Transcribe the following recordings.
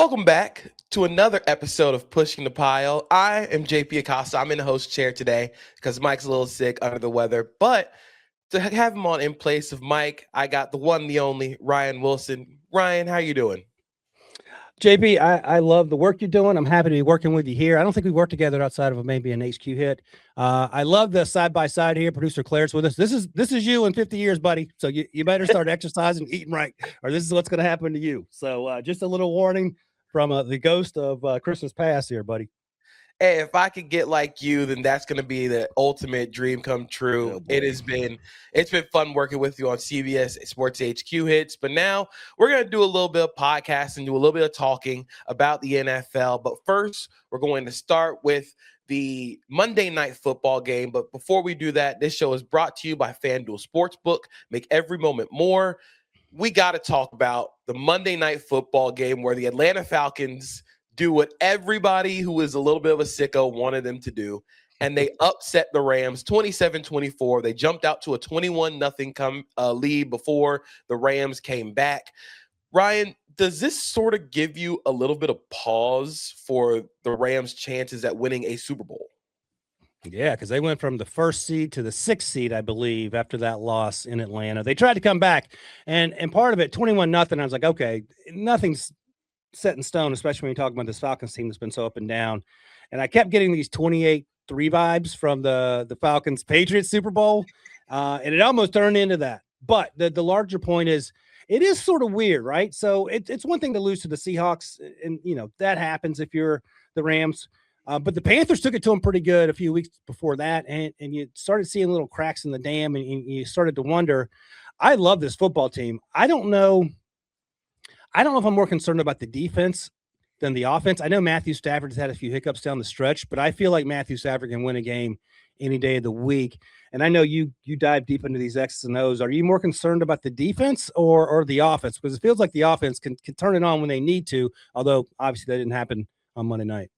Welcome back to another episode of Pushing the Pile. I am JP Acosta. I'm in the host chair today because Mike's a little sick, under the weather. But to have him on in place of Mike, I got the one, the only, Ryan Wilson. Ryan, how you doing? JP, I love the work you're doing. I'm happy to be working with you here. I don't think we worked together outside of maybe an HQ hit. I love the side by side here. Producer Claire's with us. This is you in 50 years, buddy. So you better start exercising, eating right, or this is what's going to happen to you. So just a little warning from the ghost of Christmas past here, buddy. Hey, if I could get like you, then that's going to be the ultimate dream come true. Oh, It's been fun working with you on CBS Sports HQ hits, but now we're going to do a little bit of podcasting, do a little bit of talking about the NFL. But first, we're going to start with the Monday Night Football game. But before we do that, this show is brought to you by FanDuel Sportsbook. Make every moment more. We got to talk about the Monday Night Football game where the Atlanta Falcons do what everybody who is a little bit of a sicko wanted them to do, and they upset the Rams 27-24. They jumped out to a 21-0 lead before the Rams came back. Ryan, does this sort of give you a little bit of pause for the Rams' chances at winning a Super Bowl? Yeah, because they went from the first seed to the sixth seed, I believe, after that loss in Atlanta. They tried to come back, and part of it, 21-0, I was like, okay, nothing's set in stone, especially when you talk about this Falcons team that's been so up and down. And I kept getting these 28-3 vibes from the Falcons Patriots Super Bowl, and it almost turned into that. But the larger point is, it is sort of weird, right? So it's one thing to lose to the Seahawks, and that happens if you're the Rams. But the Panthers took it to them pretty good a few weeks before that, and you started seeing little cracks in the dam, and you started to wonder. I love this football team. I don't know if I'm more concerned about the defense than the offense. I know Matthew Stafford has had a few hiccups down the stretch, but I feel like Matthew Stafford can win a game any day of the week. And I know you dive deep into these X's and O's. Are you more concerned about the defense or the offense? Because it feels like the offense can turn it on when they need to, although obviously that didn't happen on Monday night.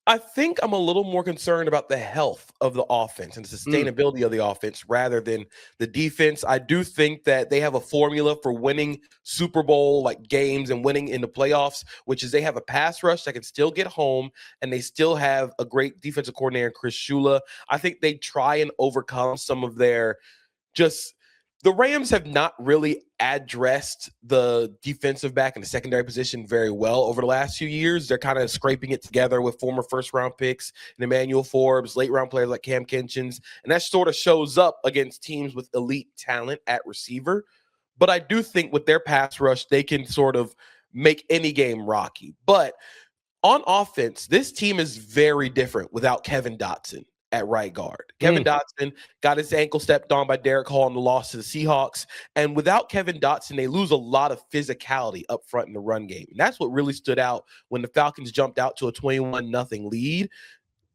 I think I'm a little more concerned about the health of the offense and the sustainability of the offense rather than the defense. I do think that they have a formula for winning Super Bowl like games and winning in the playoffs, which is they have a pass rush that can still get home, and they still have a great defensive coordinator, Chris Shula. I think they try and overcome some of their the Rams have not really addressed the defensive back and the secondary position very well over the last few years. They're kind of scraping it together with former first-round picks and Emmanuel Forbes, late-round players like Cam Kinchins, and that sort of shows up against teams with elite talent at receiver. But I do think with their pass rush, they can sort of make any game rocky. But on offense, this team is very different without Kevin Dotson at right guard. Kevin Dotson got his ankle stepped on by Derek Hall in the loss to the Seahawks. And without Kevin Dotson, they lose a lot of physicality up front in the run game. And that's what really stood out when the Falcons jumped out to a 21-0 lead.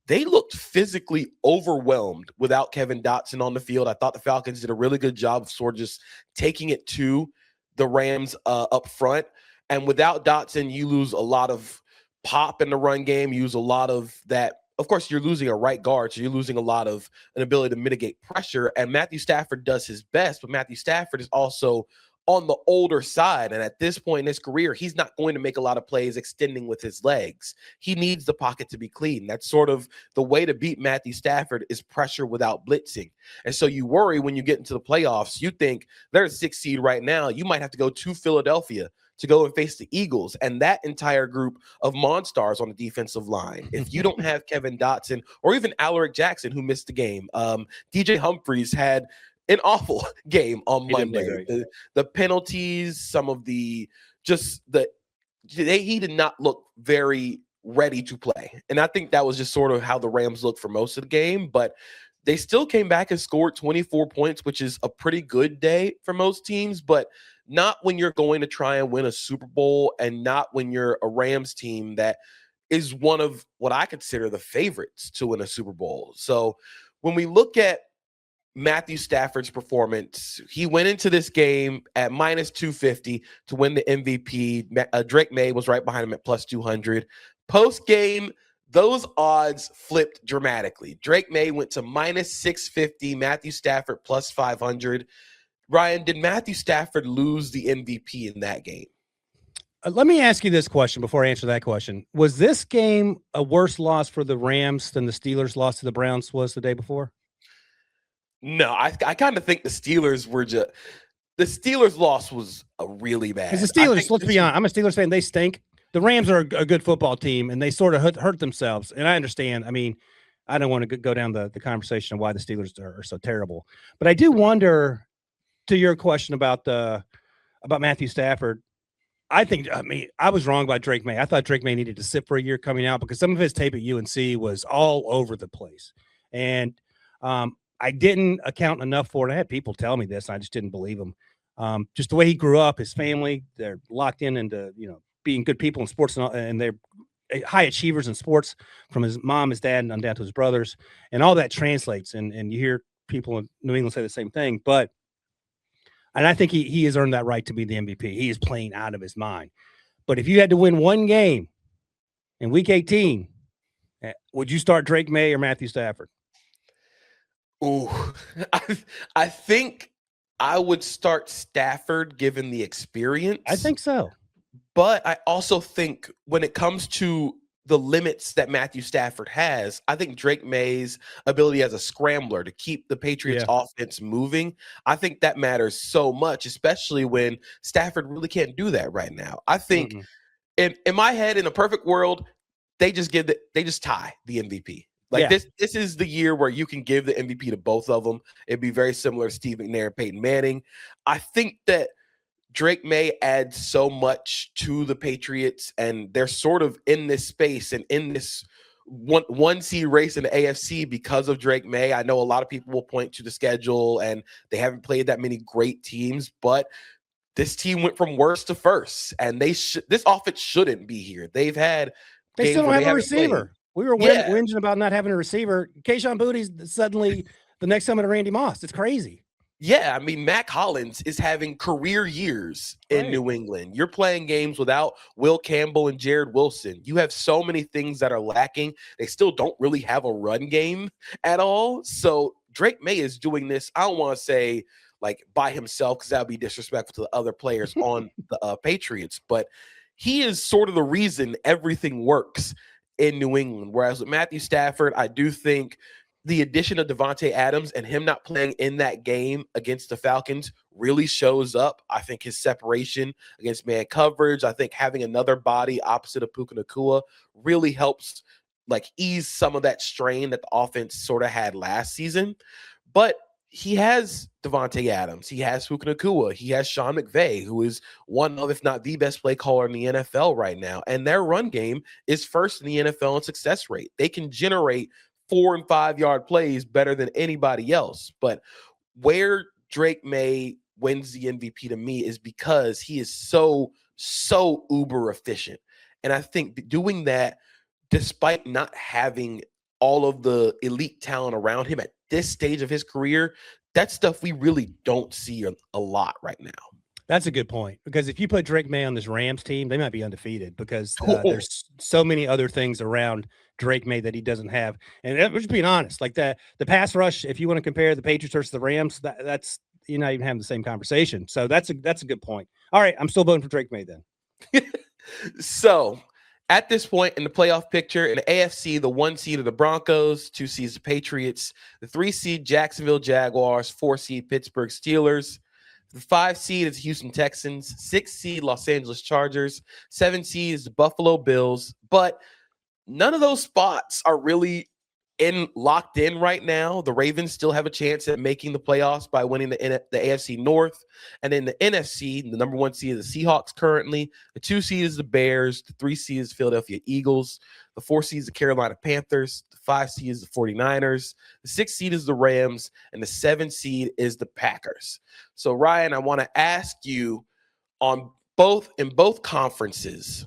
They looked physically overwhelmed without Kevin Dotson on the field. I thought the Falcons did a really good job of sort of just taking it to the Rams up front. And without Dotson, you lose a lot of pop in the run game. You use a lot of that. Of course, you're losing a right guard, so you're losing a lot of an ability to mitigate pressure. And Matthew Stafford does his best, but Matthew Stafford is also on the older side. And at this point in his career, he's not going to make a lot of plays extending with his legs. He needs the pocket to be clean. That's sort of the way to beat Matthew Stafford is pressure without blitzing. And so you worry when you get into the playoffs, you think they're a 6th seed right now. You might have to go to Philadelphia to go and face the Eagles and that entire group of monsters on the defensive line. If you don't have Kevin Dotson or even Alaric Jackson, who missed the game, DJ Humphries had an awful game on Monday. The penalties, some of he did not look very ready to play. And I think that was just sort of how the Rams looked for most of the game, but they still came back and scored 24 points, which is a pretty good day for most teams, but not when you're going to try and win a Super Bowl and not when you're a Rams team that is one of what I consider the favorites to win a Super Bowl. So when we look at Matthew Stafford's performance, he went into this game at minus 250 to win the MVP. Drake May was right behind him at plus 200. Post-game, those odds flipped dramatically. Drake May went to minus 650, Matthew Stafford plus 500. Ryan, did Matthew Stafford lose the MVP in that game? Let me ask you this question before I answer that question. Was this game a worse loss for the Rams than the Steelers' loss to the Browns was the day before? No, I kind of think the Steelers were just the Steelers' loss was a really Because the bad. I Steelers, think let's be honest, I'm a Steelers fan. They stink. The Rams are a good football team, and they sort of hurt themselves. And I understand. I mean, I don't want to go down the conversation of why the Steelers are so terrible. But I do wonder, to your question about Matthew Stafford, I mean, I was wrong about Drake May. I thought Drake May needed to sit for a year coming out because some of his tape at UNC was all over the place. And I didn't account enough for it. I had people tell me this. I just didn't believe them. Just the way he grew up, his family, they're locked into, being good people in sports and they're high achievers in sports from his mom, his dad, and on down to his brothers. And all that translates. And you hear people in New England say the same thing. And I think he has earned that right to be the MVP. He is playing out of his mind. But if you had to win one game in Week 18, would you start Drake May or Matthew Stafford? Ooh, I think I would start Stafford given the experience. I think so. But I also think when it comes to the limits that Matthew Stafford has, I think Drake May's ability as a scrambler to keep the Patriots offense moving, I think that matters so much, especially when Stafford really can't do that right now. I think in my head, in a perfect world, they just tie the MVP. Like this is the year where you can give the MVP to both of them. It'd be very similar to Steve McNair and Peyton Manning. I think that Drake May adds so much to the Patriots, and they're sort of in this space and in this one seed race in the AFC because of Drake May. I know a lot of people will point to the schedule, and they haven't played that many great teams, but this team went from worst to first, and this offense shouldn't be here. They still don't have a receiver. We were whinging about not having a receiver. Kayshon Bouttie's suddenly the next summit of Randy Moss. It's crazy. Yeah, I mean, Mac Hollins is having career years in New England. You're playing games without Will Campbell and Jared Wilson. You have so many things that are lacking. They still don't really have a run game at all. So Drake May is doing this, I don't want to say like by himself because that would be disrespectful to the other players on the Patriots, but he is sort of the reason everything works in New England. Whereas with Matthew Stafford, I do think the addition of Devontae Adams and him not playing in that game against the Falcons really shows up. I think his separation against man coverage, I think having another body opposite of Puka Nacua really helps like ease some of that strain that the offense sort of had last season. But he has Devontae Adams. He has Puka Nacua. He has Sean McVay, who is one of, if not the best play caller in the NFL right now. And their run game is first in the NFL in success rate. They can generate 4 and 5 yard plays better than anybody else. But where Drake May wins the MVP to me is because he is so uber efficient. And I think doing that, despite not having all of the elite talent around him at this stage of his career, that's stuff we really don't see a lot right now. That's a good point, because if you put Drake May on this Rams team, they might be undefeated because there's so many other things around Drake May that he doesn't have. And we're just being honest, like the pass rush, if you want to compare the Patriots versus the Rams, that's you're not even having the same conversation. So that's a good point. All right, I'm still voting for Drake May then. So at this point in the playoff picture, in the AFC, the 1 seed of the Broncos, 2 seeds the Patriots, the 3 seed Jacksonville Jaguars, 4 seed Pittsburgh Steelers. The 5 seed is Houston Texans, 6 seed Los Angeles Chargers, 7 seed is the Buffalo Bills, but none of those spots are really locked in right now. The Ravens still have a chance at making the playoffs by winning the AFC North. And then the NFC, the number 1 seed is the Seahawks currently. The 2 seed is the Bears. The 3 seed is Philadelphia Eagles. The 4 seed is the Carolina Panthers. The 5 seed is the 49ers. The 6 seed is the Rams. And the 7 seed is the Packers. So, Ryan, I want to ask you in both conferences,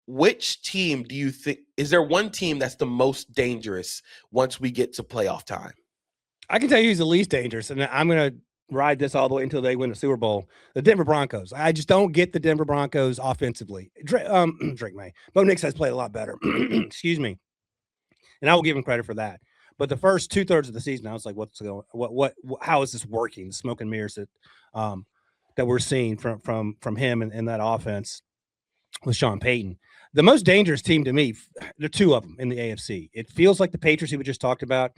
which team do you think is there one team that's the most dangerous once we get to playoff time? I can tell you who's the least dangerous, and I'm going to ride this all the way until they win the Super Bowl. The Denver Broncos. I just don't get the Denver Broncos offensively. Drake May. Bo Nix has played a lot better. Excuse me. And I will give him credit for that. But the first 2/3 of the season, I was like, how is this working? The smoke and mirrors that we're seeing from him and that offense. with Sean Payton. The most dangerous team to me, there are two of them in the AFC. It feels like the Patriots we just talked about.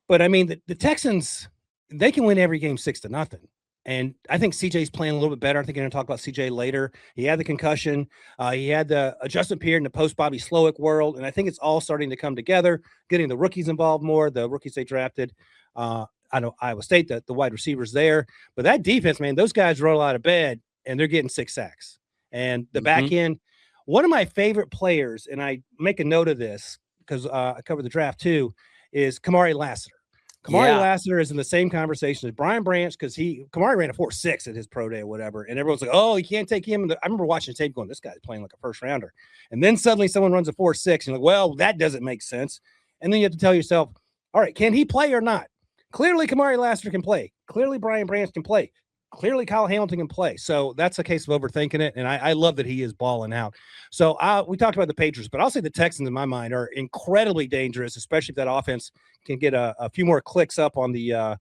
But I mean, the Texans, they can win every game 6-0. And I think CJ's playing a little bit better. I think we're going to talk about CJ later. He had the concussion. He had the adjustment period in the post-Bobby Slowick world. And I think it's all starting to come together, getting the rookies involved more, the rookies they drafted. I know Iowa State, the wide receivers there. But that defense, man, those guys roll out of bed, and they're getting 6 sacks. And the back end, one of my favorite players, and I make a note of this because I covered the draft too, is Kamari Lassiter. Kamari Lassiter is in the same conversation as Brian Branch because Kamari ran a 4.6 at his pro day or whatever, and everyone's like, "Oh, you can't take him." I remember watching the tape going, "This guy's playing like a first rounder," and then suddenly someone runs a 4.6, and you're like, "Well, that doesn't make sense." And then you have to tell yourself, "All right, can he play or not?" Clearly, Kamari Lassiter can play. Clearly, Brian Branch can play. Clearly, Kyle Hamilton can play. So that's a case of overthinking it, and I love that he is balling out. So we talked about the Patriots, but I'll say the Texans, in my mind, are incredibly dangerous, especially if that offense can get a few more clicks up on the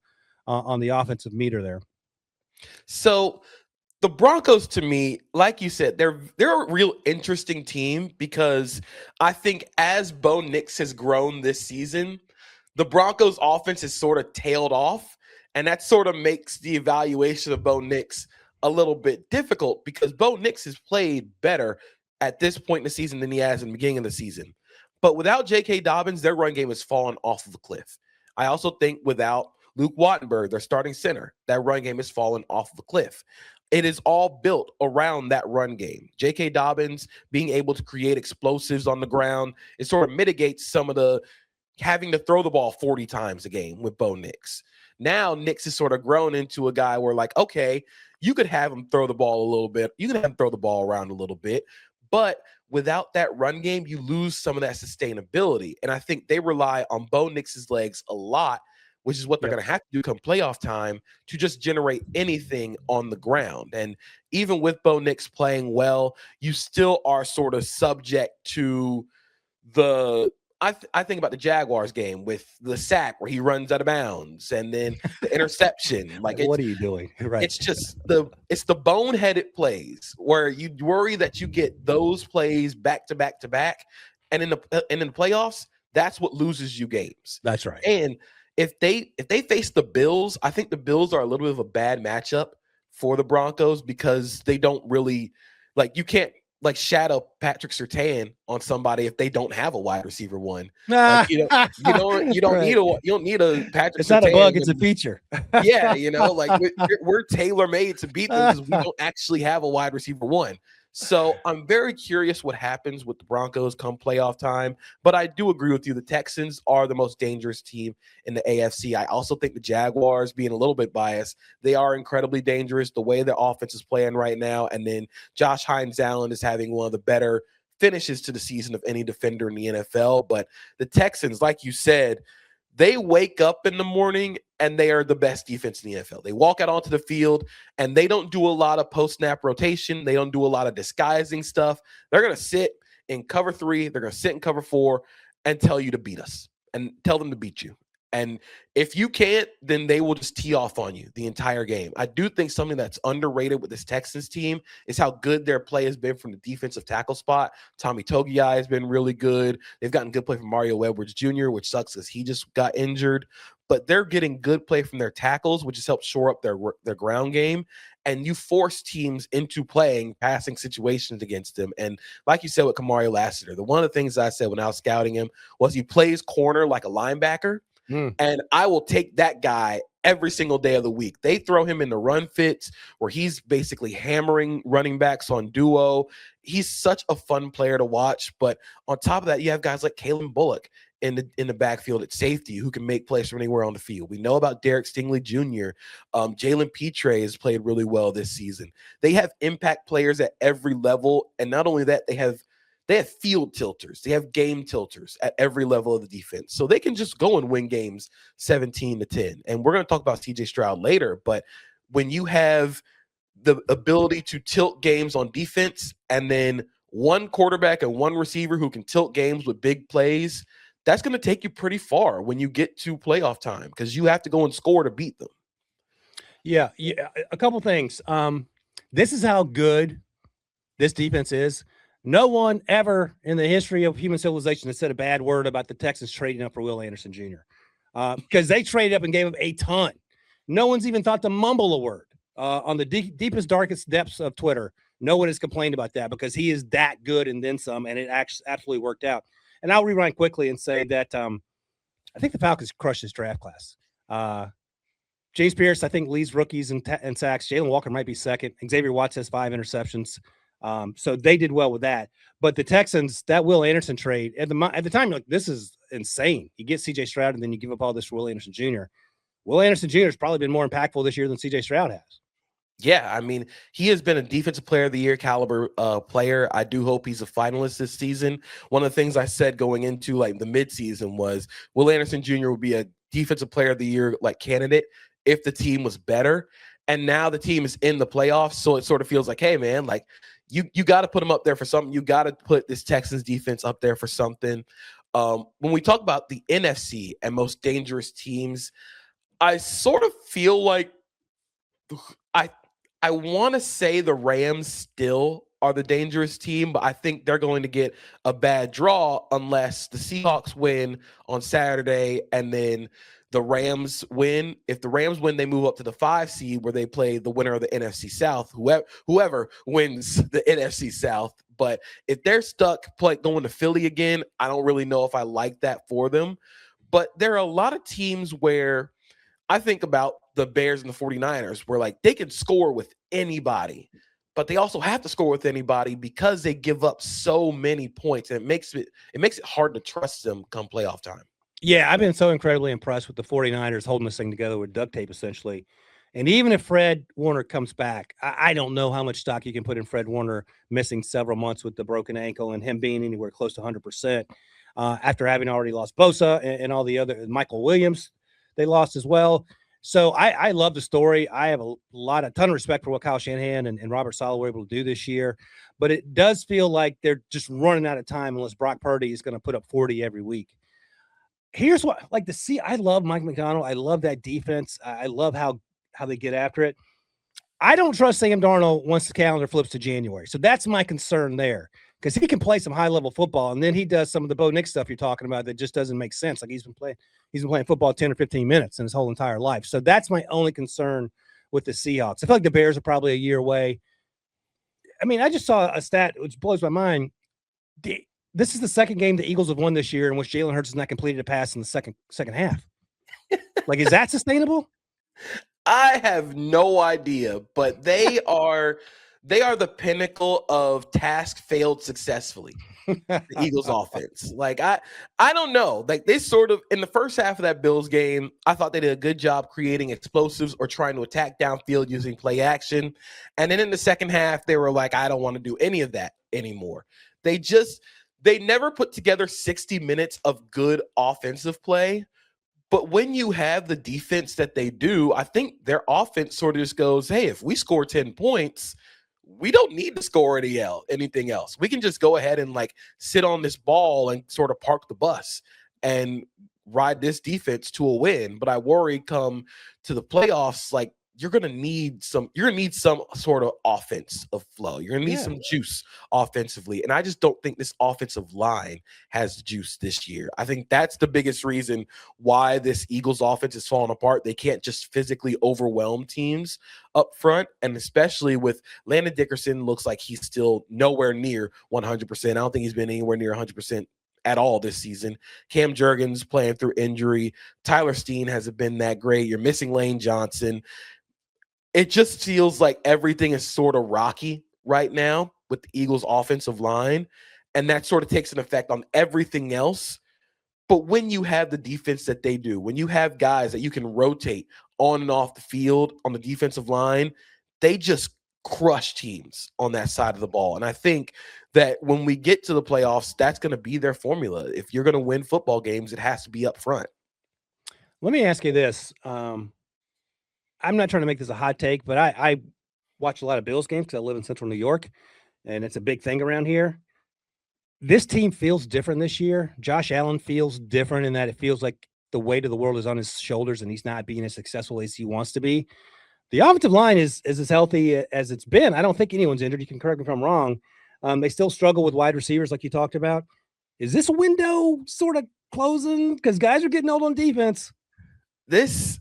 offensive meter there. So the Broncos, to me, like you said, they're a real interesting team because I think as Bo Nix has grown this season, the Broncos offense has sort of tailed off. And that sort of makes the evaluation of Bo Nix a little bit difficult because Bo Nix has played better at this point in the season than he has in the beginning of the season. But without J.K. Dobbins, their run game has fallen off of a cliff. I also think without Luke Wattenberg, their starting center, that run game has fallen off of a cliff. It is all built around that run game. J.K. Dobbins being able to create explosives on the ground, it sort of mitigates some of the having to throw the ball 40 times a game with Bo Nix. Now Nix has sort of grown into a guy where, like, okay, you could have him throw the ball a little bit. You can have him throw the ball around a little bit. But without that run game, you lose some of that sustainability. And I think they rely on Bo Nix's legs a lot, which is what they're going to have to do come playoff time to just generate anything on the ground. And even with Bo Nix playing well, you still are sort of subject to the I think about the Jaguars game with the sack where he runs out of bounds and then the interception. Like, what are you doing? Right. It's just the boneheaded plays where you worry that you get those plays back to back to back, and in the playoffs, that's what loses you games. That's right. And if they face the Bills, I think the Bills are a little bit of a bad matchup for the Broncos because they don't really you can't shadow Patrick Surtain on somebody if they don't have a wide receiver one. You don't need a Patrick. It's not a bug; it's a feature. Yeah, we're tailor made to beat them because we don't actually have a wide receiver one. So I'm very curious what happens with the Broncos come playoff time. But I do agree with you. The Texans are the most dangerous team in the AFC. I also think the Jaguars, being a little bit biased, they are incredibly dangerous the way the offense is playing right now. And then Josh Hines-Allen is having one of the better finishes to the season of any defender in the NFL. But the Texans, like you said, they wake up in the morning and they are the best defense in the NFL. They walk out onto the field and they don't do a lot of post-snap rotation. They don't do a lot of disguising stuff. They're going to sit in cover 3. They're going to sit in cover 4 and tell you to beat us and tell them to beat you. And if you can't, then they will just tee off on you the entire game. I do think something that's underrated with this Texans team is how good their play has been from the defensive tackle spot. Tommy Togiai has been really good. They've gotten good play from Mario Edwards Jr., which sucks because he just got injured. But they're getting good play from their tackles, which has helped shore up their ground game. And you force teams into playing passing situations against them. And like you said with Kamari Lassiter, one of the things I said when I was scouting him was he plays corner like a linebacker. And I will take that guy every single day of the week. They throw him in the run fits where he's basically hammering running backs on duo. He's such a fun player to watch. But on top of that, you have guys like Kalen Bullock in the backfield at safety who can make plays from anywhere on the field. We know about Derek Stingley Jr. Jalen Petre has played really well this season. They have impact players at every level. And not only that, they have field tilters. They have game tilters at every level of the defense. So they can just go and win games 17-10. And we're going to talk about CJ Stroud later. But when you have the ability to tilt games on defense and then one quarterback and one receiver who can tilt games with big plays, that's going to take you pretty far when you get to playoff time because you have to go and score to beat them. Yeah. A couple things. This is how good this defense is. No one ever in the history of human civilization has said a bad word about the Texans trading up for Will Anderson Jr. Because they traded up and gave him a ton. No one's even thought to mumble a word on the deepest, darkest depths of Twitter. No one has complained about that because he is that good and then some, and it actually absolutely worked out. And I'll rewind quickly and say that I think the Falcons crushed this draft class. James Pierce, I think, leads rookies in sacks. Jalen Walker might be second. Xavier Watts has 5 interceptions. So they did well with that. But the Texans, that Will Anderson trade, at the time, like, this is insane. You get C.J. Stroud, and then you give up all this for Will Anderson Jr. Will Anderson Jr. has probably been more impactful this year than C.J. Stroud has. Yeah, I mean, he has been a defensive player of the year caliber player. I do hope he's a finalist this season. One of the things I said going into like the midseason was Will Anderson Jr. would be a defensive player of the year like candidate if the team was better. And now the team is in the playoffs, so it sort of feels like, hey, man, like you got to put him up there for something. You got to put this Texans defense up there for something. When we talk about the NFC and most dangerous teams, I sort of feel like I want to say the Rams still are the dangerous team, but I think they're going to get a bad draw unless the Seahawks win on Saturday and then the Rams win. If the Rams win, they move up to the 5 seed where they play the winner of the NFC South, whoever wins the NFC South. But if they're stuck going to Philly again, I don't really know if I like that for them. But there are a lot of teams where I think about the Bears and the 49ers where like they can score with anybody, but they also have to score with anybody because they give up so many points, and it makes it hard to trust them come playoff time. Yeah, I've been so incredibly impressed with the 49ers holding this thing together with duct tape, essentially. And even if Fred Warner comes back, I don't know how much stock you can put in Fred Warner missing several months with the broken ankle and him being anywhere close to 100% after having already lost Bosa and all the other Michael Williams they lost as well. So I love the story. I have a ton of respect for what Kyle Shanahan and Robert Saleh were able to do this year, but it does feel like they're just running out of time unless Brock Purdy is going to put up 40 every week. Here's what I love Mike McDonald. I love that defense. I love how they get after it. I don't trust Sam Darnold once the calendar flips to January. So that's my concern there, because he can play some high-level football, and then he does some of the Bo Nix stuff you're talking about that just doesn't make sense. Like he's been playing football 10 or 15 minutes in his whole entire life. So that's my only concern with the Seahawks. I feel like the Bears are probably a year away. I mean, I just saw a stat which blows my mind. This is the second game the Eagles have won this year in which Jalen Hurts has not completed a pass in the second half. Like, is that sustainable? I have no idea, but they are the pinnacle of task failed successfully. The Eagles offense. Like I don't know. Like they sort of in the first half of that Bills game, I thought they did a good job creating explosives or trying to attack downfield using play action. And then in the second half, they were like, I don't want to do any of that anymore. They never put together 60 minutes of good offensive play. But when you have the defense that they do, I think their offense sort of just goes, hey, if we score 10 points, we don't need to score anything else. We can just go ahead and like sit on this ball and sort of park the bus and ride this defense to a win. But I worry come to the playoffs, like you're going to need some sort of offense of flow. You're going to need some juice offensively. And I just don't think this offensive line has juice this year. I think that's the biggest reason why this Eagles offense is falling apart. They can't just physically overwhelm teams up front. And especially with Landon Dickerson, looks like he's still nowhere near 100%. I don't think he's been anywhere near 100% at all this season. Cam Jurgens playing through injury. Tyler Steen hasn't been that great. You're missing Lane Johnson. It just feels like everything is sort of rocky right now with the Eagles offensive line, and that sort of takes an effect on everything else. But when you have the defense that they do, when you have guys that you can rotate on and off the field on the defensive line, they just crush teams on that side of the ball. And I think that when we get to the playoffs, that's going to be their formula. If you're going to win football games, it has to be up front. Let me ask you this. I'm not trying to make this a hot take, but I watch a lot of Bills games because I live in Central New York, and it's a big thing around here. This team feels different this year. Josh Allen feels different in that it feels like the weight of the world is on his shoulders and he's not being as successful as he wants to be. The offensive line is as healthy as it's been. I don't think anyone's injured. You can correct me if I'm wrong. They still struggle with wide receivers like you talked about. Is this window sort of closing? Because guys are getting old on defense. This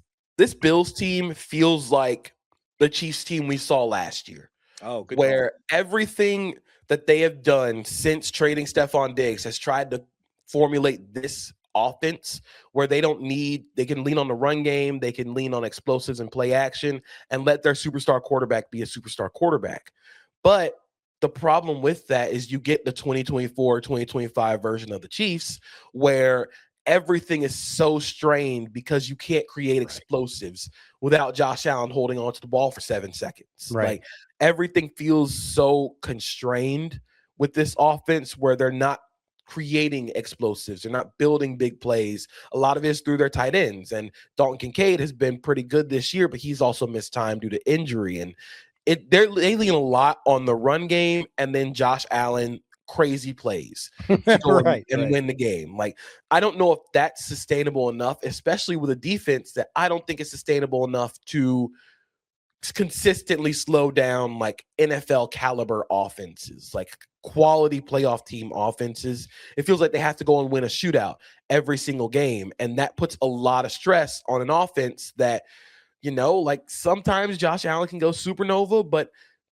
Bills team feels like the Chiefs team we saw last year. Oh, good where everything that they have done since trading Stephon Diggs has tried to formulate this offense where they can lean on the run game, they can lean on explosives and play action and let their superstar quarterback be a superstar quarterback. But the problem with that is you get the 2024, 2025 version of the Chiefs where everything is so strained because you can't create explosives without Josh Allen holding on to the ball for 7 seconds. Right. Like everything feels so constrained with this offense where they're not creating explosives. They're not building big plays. A lot of it is through their tight ends. And Dalton Kincaid has been pretty good this year, but he's also missed time due to injury. And they lean a lot on the run game and then Josh Allen crazy plays to go and win the game. Like, I don't know if that's sustainable enough, especially with a defense that I don't think is sustainable enough to consistently slow down like NFL caliber offenses, like quality playoff team offenses. It feels like they have to go and win a shootout every single game. And that puts a lot of stress on an offense that, like sometimes Josh Allen can go supernova, but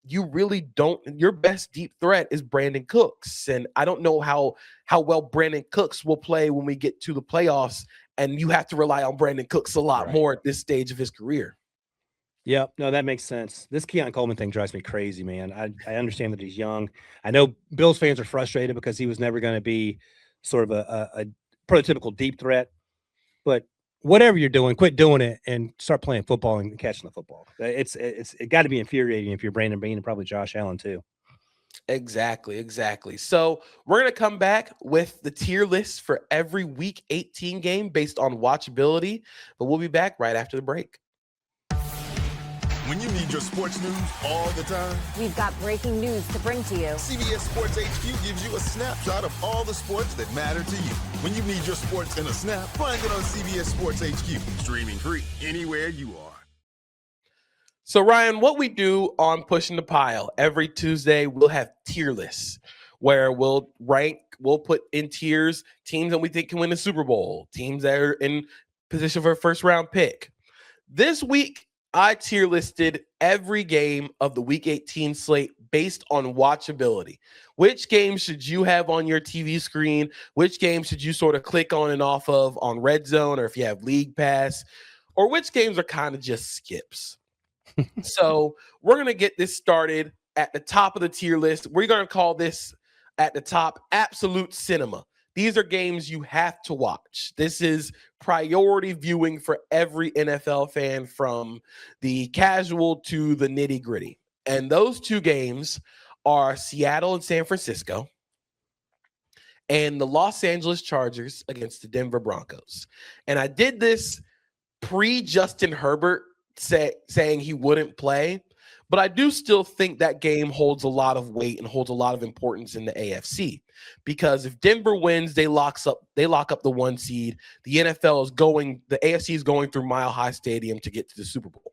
you really don't. Your best deep threat is Brandon Cooks. And I don't know how well Brandon Cooks will play when we get to the playoffs. And you have to rely on Brandon Cooks a lot more at this stage of his career. Yeah, no, that makes sense. This Keon Coleman thing drives me crazy, man. I understand that he's young. I know Bills fans are frustrated because he was never going to be sort of a prototypical deep threat. But whatever you're doing, quit doing it and start playing football and catching the football. It got to be infuriating if you're Brandon Beane and probably Josh Allen too. Exactly. So we're going to come back with the tier list for every Week 18 game based on watchability, but we'll be back right after the break. When you need your sports news all the time, we've got breaking news to bring to you. CBS Sports HQ gives you a snapshot of all the sports that matter to you. When you need your sports in a snap, find it on CBS Sports HQ, streaming free anywhere you are. So, Ryan, what we do on Pushing the Pile, every Tuesday, we'll have tier lists where we'll put in tiers teams that we think can win the Super Bowl, teams that are in position for a first-round pick. This week, I tier listed every game of the Week 18 slate based on watchability. Which games should you have on your TV screen? Which games should you sort of click on and off of on Red Zone or if you have League Pass? Or which games are kind of just skips? So we're going to get this started at the top of the tier list. We're going to call this at the top Absolute Cinema. These are games you have to watch. This is priority viewing for every NFL fan from the casual to the nitty gritty. And those two games are Seattle and San Francisco and the Los Angeles Chargers against the Denver Broncos. And I did this pre-Justin Herbert saying he wouldn't play. But I do still think that game holds a lot of weight and holds a lot of importance in the AFC because if Denver wins, they lock up the 1 seed. The AFC is going through Mile High Stadium to get to the Super Bowl.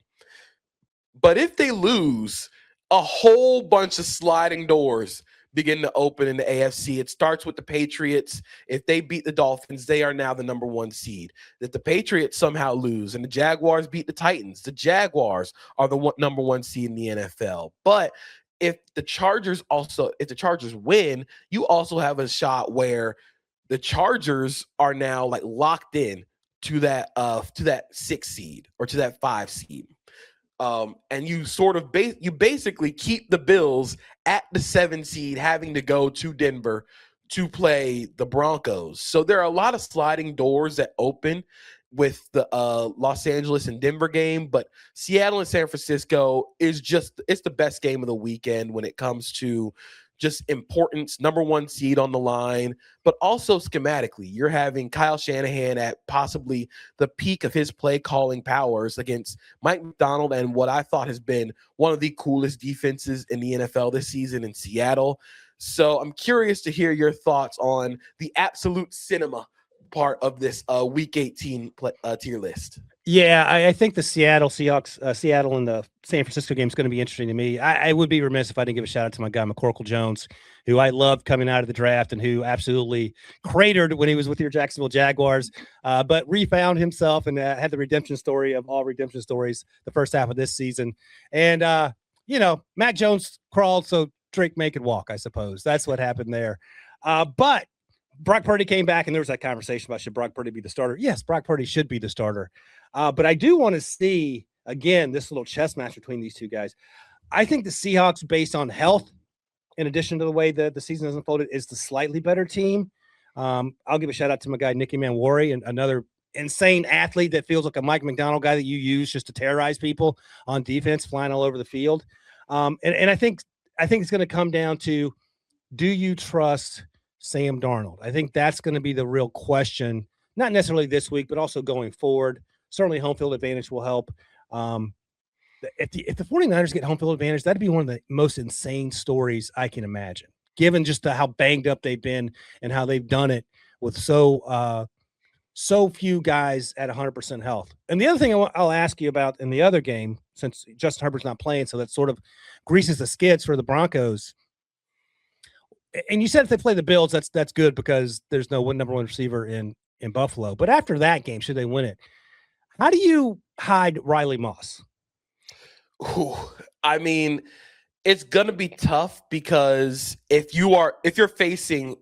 But if they lose, a whole bunch of sliding doors begin to open in the AFC. It starts with the Patriots. If they beat the Dolphins, they are now the number 1 seed. If the Patriots somehow lose and the Jaguars beat the Titans, the Jaguars are the number 1 seed in the NFL. But if the Chargers win, you also have a shot where the Chargers are now like locked in to that 6 seed or to that 5 seed. And you sort of basically keep the Bills at the 7 seed, having to go to Denver to play the Broncos. So there are a lot of sliding doors that open with the Los Angeles and Denver game, but Seattle and San Francisco it's the best game of the weekend when it comes to just importance, number 1 seed on the line, but also schematically. You're having Kyle Shanahan at possibly the peak of his play calling powers against Mike McDonald and what I thought has been one of the coolest defenses in the NFL this season in Seattle. So I'm curious to hear your thoughts on the absolute cinema part of this Week 18 tier list. Yeah, I think the Seattle Seahawks, Seattle and the San Francisco game is going to be interesting to me. I would be remiss if I didn't give a shout out to my guy McCorkle Jones, who I loved coming out of the draft and who absolutely cratered when he was with your Jacksonville Jaguars, but refound himself and had the redemption story of all redemption stories the first half of this season. And Mac Jones crawled so Drake May could walk. I suppose that's what happened there. But Brock Purdy came back, and there was that conversation about should Brock Purdy be the starter? Yes, Brock Purdy should be the starter. But I do want to see, again, this little chess match between these two guys. I think the Seahawks, based on health, in addition to the way that the season has unfolded, is the slightly better team. I'll give a shout out to my guy, Nicky Manwari, and another insane athlete that feels like a Mike McDonald guy that you use just to terrorize people on defense, flying all over the field. And I think it's going to come down to, do you trust Sam Darnold? I think that's going to be the real question, not necessarily this week, but also going forward. Certainly home field advantage will help. If the 49ers get home field advantage, that'd be one of the most insane stories I can imagine, given just how banged up they've been and how they've done it with so few guys at 100% health. And the other thing I'll ask you about in the other game, since Justin Herbert's not playing, so that sort of greases the skids for the Broncos. And you said if they play the Bills, that's good because there's no number one receiver in Buffalo. But after that game, should they win it, how do you hide Riley Moss? I mean, it's gonna be tough because if you're facing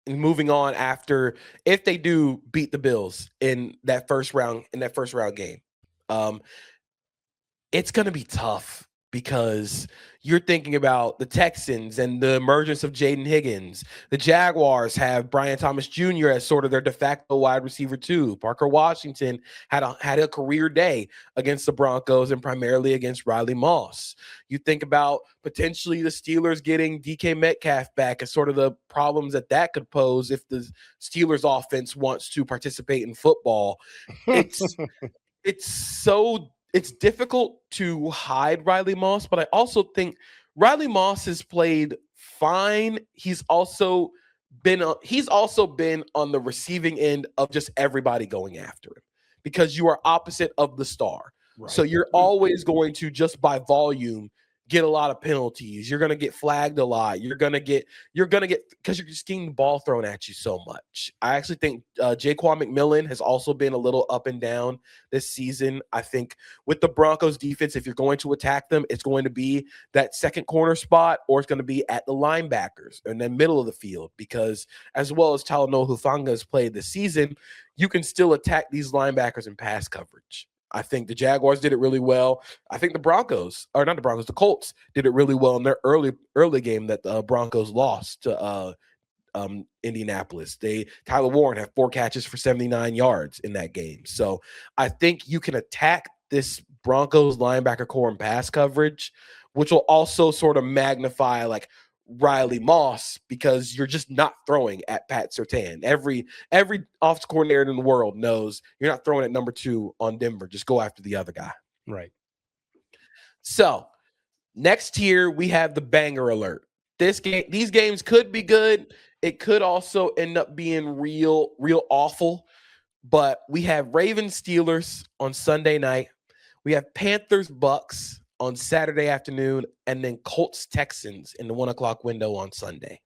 and moving on after, if they do beat the Bills in that first round game, it's gonna be tough because you're thinking about the Texans and the emergence of Jaden Higgins. The Jaguars have Brian Thomas Jr. as sort of their de facto wide receiver too. Parker Washington had a career day against the Broncos and primarily against Riley Moss. You think about potentially the Steelers getting DK Metcalf back and sort of the problems that could pose if the Steelers offense wants to participate in football. It's difficult to hide Riley Moss, but I also think Riley Moss has played fine. He's also been on the receiving end of just everybody going after him because you are opposite of the star. Right. So you're always going to, just by volume, get a lot of penalties. You're going to get flagged a lot. You're going to get because you're just getting the ball thrown at you so much. I actually think Jaquan McMillan has also been a little up and down this season. I think with the Broncos defense, if you're going to attack them, it's going to be that second corner spot, or it's going to be at the linebackers in the middle of the field, because as well as Talanoa Hufanga has played this season, you can still attack these linebackers in pass coverage. I think the Jaguars did it really well. I think the Colts did it really well in their early game that the Broncos lost to Indianapolis. Tyler Warren had 4 catches for 79 yards in that game. So I think you can attack this Broncos linebacker core and pass coverage, which will also sort of magnify like Riley Moss, because you're just not throwing at Pat Surtain. Every offensive coordinator in the world knows you're not throwing at number 2 on Denver. Just go after the other guy. Right. So next here we have the banger alert. These games could be good. It could also end up being real awful. But we have Ravens Steelers on Sunday night. We have Panthers Bucks on Saturday afternoon, and then Colts Texans in the 1:00 window on Sunday.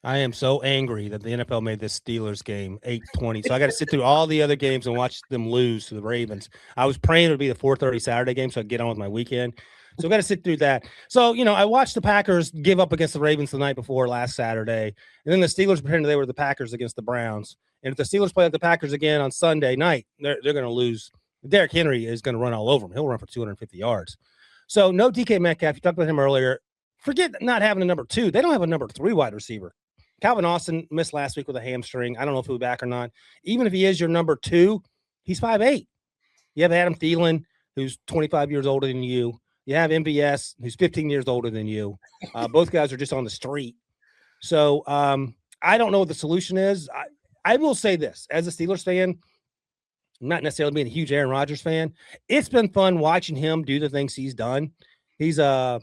I am so angry that the NFL made this Steelers game 8:20. So I got to sit through all the other games and watch them lose to the Ravens. I was praying it would be the 4:30 Saturday game so I could get on with my weekend. So I got to sit through that. So, I watched the Packers give up against the Ravens the night before last Saturday, and then the Steelers pretended they were the Packers against the Browns. And if the Steelers play like the Packers again on Sunday night, they're going to lose. Derrick Henry is going to run all over him. He'll run for 250 yards. So no DK Metcalf. You talked about him earlier. Forget not having a number 2. They don't have a number 3 wide receiver. Calvin Austin missed last week with a hamstring. I don't know if he'll be back or not. Even if he is your number 2, he's 5'8". You have Adam Thielen, who's 25 years older than you. You have MVS, who's 15 years older than you. Both guys are just on the street. So I don't know what the solution is. I will say this. As a Steelers fan, not necessarily being a huge Aaron Rodgers fan, it's been fun watching him do the things he's done. He's an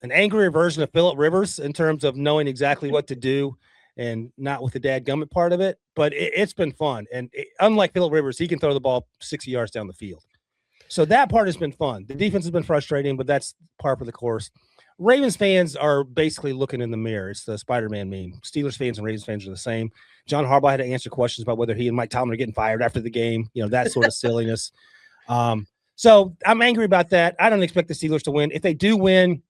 angrier version of Phillip Rivers in terms of knowing exactly what to do and not with the dadgummit part of it. But it's been fun. And unlike Phillip Rivers, he can throw the ball 60 yards down the field. So that part has been fun. The defense has been frustrating, but that's par for the course. Ravens fans are basically looking in the mirror. It's the Spider-Man meme. Steelers fans and Ravens fans are the same. John Harbaugh had to answer questions about whether he and Mike Tomlin are getting fired after the game, that sort of silliness. So I'm angry about that. I don't expect the Steelers to win. If they do win,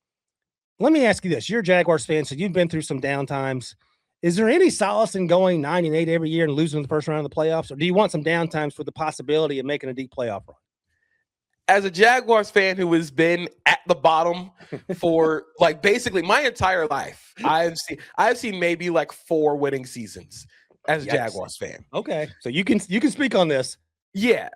let me ask you this. You're a Jaguars fan, so you've been through some downtimes. Is there any solace in going 9-8 every year and losing in the first round of the playoffs, or do you want some downtimes for the possibility of making a deep playoff run? As a Jaguars fan who has been at the bottom for basically my entire life, I've seen maybe 4 winning seasons as a Jaguars fan. Okay, so you can speak on this. Yeah,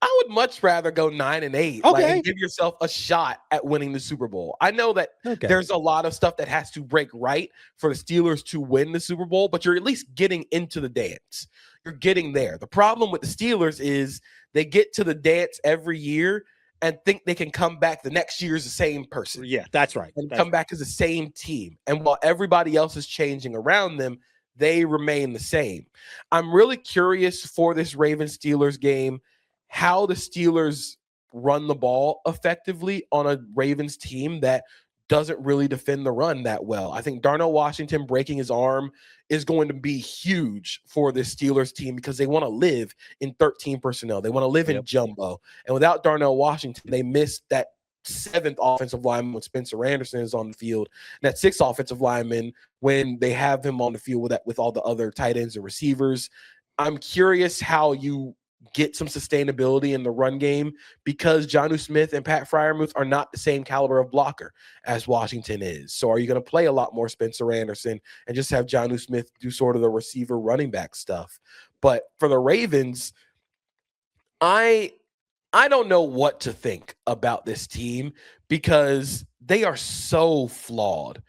I would much rather go 9-8. Okay, and give yourself a shot at winning the Super Bowl. I know that there's a lot of stuff that has to break right for the Steelers to win the Super Bowl, but you're at least getting into the dance. You're getting there. The problem with the Steelers is they get to the dance every year and think they can come back the next year as the same person. Yeah, that's right. And come back as the same team. And while everybody else is changing around them, they remain the same. I'm really curious for this Ravens-Steelers game, how the Steelers run the ball effectively on a Ravens team that doesn't really defend the run that well. I think Darnell Washington breaking his arm is going to be huge for this Steelers team because they want to live in 13 personnel. They want to live in jumbo. And without Darnell Washington, they missed that 7th offensive lineman when Spencer Anderson is on the field, and that 6th offensive lineman when they have him on the field with all the other tight ends and receivers. I'm curious how you get some sustainability in the run game because Jonnu Smith and Pat Freiermuth are not the same caliber of blocker as Washington is. So are you going to play a lot more Spencer Anderson and just have Jonnu Smith do sort of the receiver running back stuff? But for the Ravens, I don't know what to think about this team because they are so flawed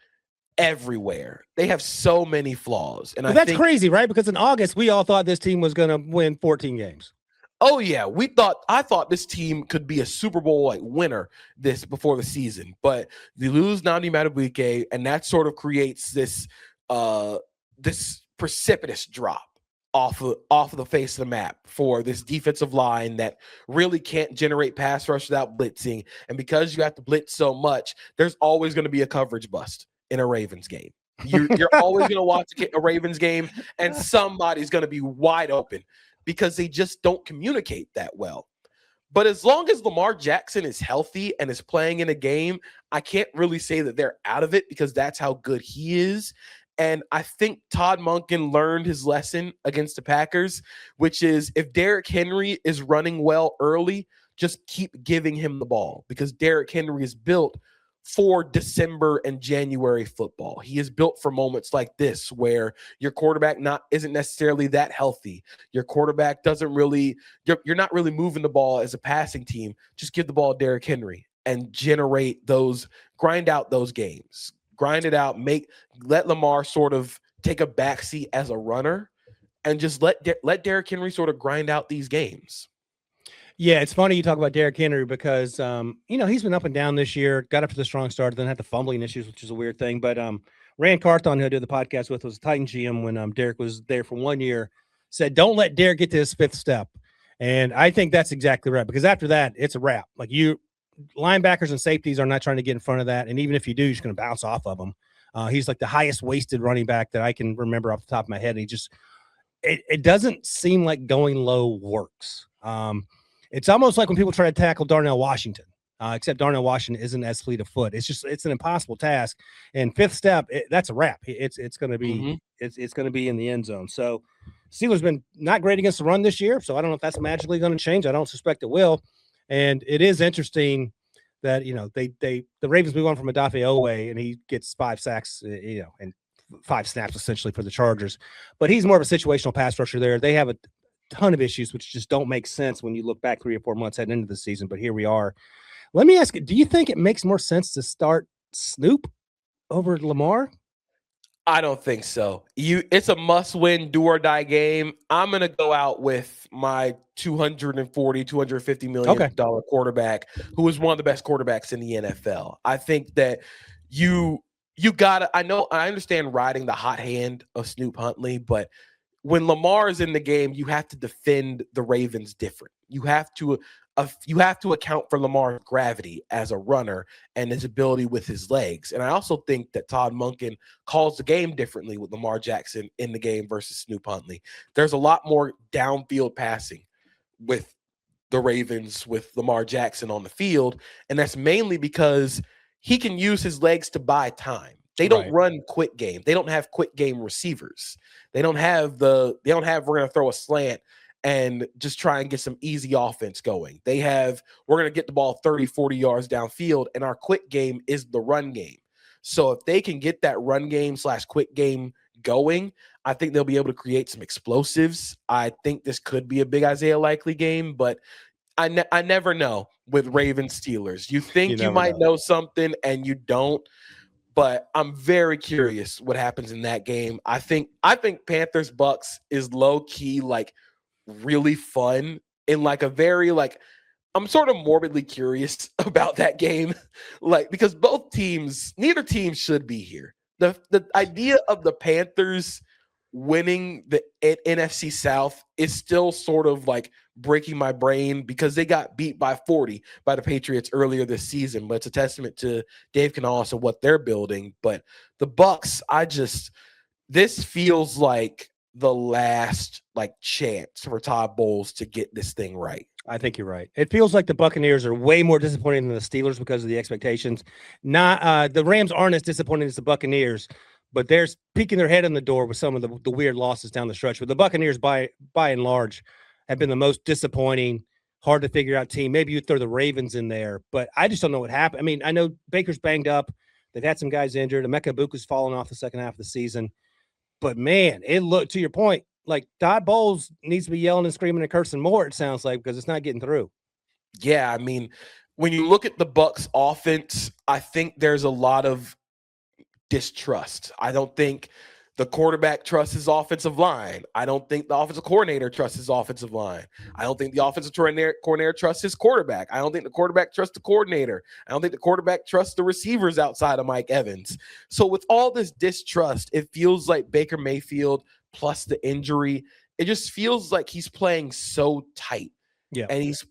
everywhere. They have so many flaws. And that's crazy, right? Because in August, we all thought this team was going to win 14 games. Oh yeah, I thought this team could be a Super Bowl winner before the season, but they lose Nnamdi Madubuike, and that sort of creates this precipitous drop off of the face of the map for this defensive line that really can't generate pass rush without blitzing. And because you have to blitz so much, there's always going to be a coverage bust in a Ravens game. You're always going to watch a Ravens game, and somebody's going to be wide open because they just don't communicate that well. But as long as Lamar Jackson is healthy and is playing in a game, I can't really say that they're out of it because that's how good he is. And I think Todd Monken learned his lesson against the Packers, which is if Derrick Henry is running well early, just keep giving him the ball because Derrick Henry is built for December and January football. He is built for moments like this where your quarterback isn't necessarily that healthy. Your quarterback you're not really moving the ball as a passing team. Just give the ball to Derrick Henry and grind out those games. Grind it out, let Lamar sort of take a backseat as a runner and just let Derrick Henry sort of grind out these games. Yeah, it's funny you talk about Derrick Henry because, he's been up and down this year, got up to the strong start, then had the fumbling issues, which is a weird thing. But Rand Carthon, who I did the podcast with, was a Titan GM when Derrick was there for 1 year, said, don't let Derrick get to his 5th step. And I think that's exactly right because after that, it's a wrap. Linebackers and safeties are not trying to get in front of that. And even if you do, you're just going to bounce off of them. He's like the highest wasted running back that I can remember off the top of my head. And it doesn't seem like going low works. It's almost like when people try to tackle Darnell Washington, except Darnell Washington isn't as fleet of foot. It's an impossible task. And 5th step, that's a wrap. It's going to be it's going to be in the end zone. So Steelers been not great against the run this year. So I don't know if that's magically going to change. I don't suspect it will. And it is interesting that the Ravens move on from Odafe Owe and he gets 5 sacks, and 5 snaps essentially for the Chargers. But he's more of a situational pass rusher there. They have a ton of issues which just don't make sense when you look back 3 or 4 months heading into the season, but here we are. Let me ask you, do you think it makes more sense to start Snoop over Lamar? I don't think so. It's a must-win, do-or-die game. I'm going to go out with my $250 million quarterback, who is one of the best quarterbacks in the NFL. I think that you I understand riding the hot hand of Snoop Huntley, but when Lamar is in the game, you have to defend the Ravens different. You have to account for Lamar's gravity as a runner and his ability with his legs. And I also think that Todd Monken calls the game differently with Lamar Jackson in the game versus Snoop Huntley. There's a lot more downfield passing with the Ravens with Lamar Jackson on the field, and that's mainly because he can use his legs to buy time. They don't run quick game. They don't have quick game receivers. They don't have we're going to throw a slant and just try and get some easy offense going. They have, we're going to get the ball 30, 40 yards downfield, and our quick game is the run game. So if they can get that run game / quick game going, I think they'll be able to create some explosives. I think this could be a big Isaiah Likely game, but I never know with Ravens Steelers. You think you might know something and you don't, but I'm very curious what happens in that game. I think Panthers Bucks is low key like really fun in like a very like, I'm sort of morbidly curious about that game, like because neither team should be here. The idea of the Panthers winning the NFC South is still sort of like breaking my brain because they got beat by 40 by the Patriots earlier this season. But it's a testament to Dave Canales and what they're building. But the Bucks, this feels like the last like chance for Todd Bowles to get this thing right. I think you're right. It feels like the Buccaneers are way more disappointing than the Steelers because of the expectations. Not the Rams aren't as disappointing as the Buccaneers, but they're peeking their head in the door with some of the weird losses down the stretch. But the Buccaneers, by and large, have been the most disappointing, hard to figure out team. Maybe you throw the Ravens in there, but I just don't know what happened. I mean, I know Baker's banged up. They've had some guys injured. Emeka Ibuka's fallen off the second half of the season. But, man, it looked, to your point, like Todd Bowles needs to be yelling and screaming and cursing more, it sounds like, because it's not getting through. Yeah, I mean, when you look at the Bucs offense, I think there's a lot of distrust. I don't think the quarterback trusts his offensive line. I don't think the offensive coordinator trusts his offensive line. I don't think the offensive coordinator trusts his quarterback. I don't think the quarterback trusts the coordinator. I don't think the quarterback trusts the receivers outside of Mike Evans. So with all this distrust, it feels like Baker Mayfield plus the injury, it just feels like he's playing so tight. Yeah. And he's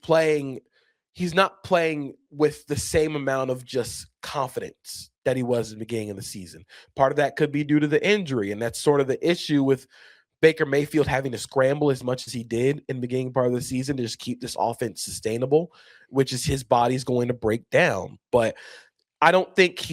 not playing with the same amount of just confidence that he was in the beginning of the season. Part of that could be due to the injury, and that's sort of the issue with Baker Mayfield having to scramble as much as he did in the beginning part of the season to just keep this offense sustainable, which is his body's going to break down. But I don't think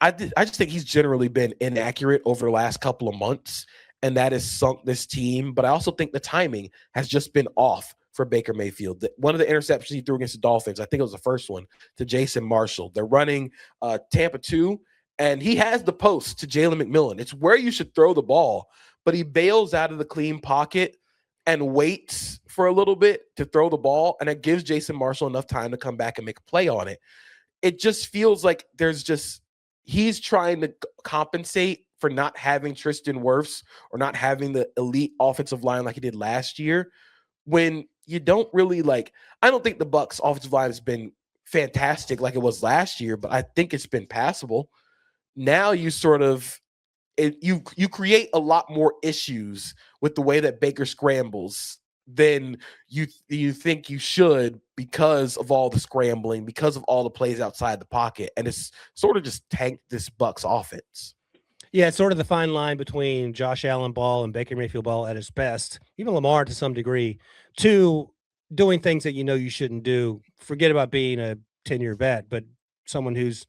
I just think he's generally been inaccurate over the last couple of months, and that has sunk this team. But I also think the timing has just been off for Baker Mayfield. One of the interceptions he threw against the Dolphins, I think it was the first one, to Jason Marshall. They're running Tampa 2, and he has the post to Jalen McMillan. It's where you should throw the ball, but he bails out of the clean pocket and waits for a little bit to throw the ball, and it gives Jason Marshall enough time to come back and make a play on it. It just feels like he's trying to compensate for not having Tristan Wirfs or not having the elite offensive line like he did last year, when you don't really I don't think the Bucs offensive line has been fantastic like it was last year, but I think it's been passable. Now you you create a lot more issues with the way that Baker scrambles than you think you should because of all the scrambling, because of all the plays outside the pocket, and it's sort of just tanked this Bucs offense. Yeah, it's sort of the fine line between Josh Allen ball and Baker Mayfield ball at his best, even Lamar to some degree, to doing things that you shouldn't do. Forget about being a 10-year vet, but someone who's,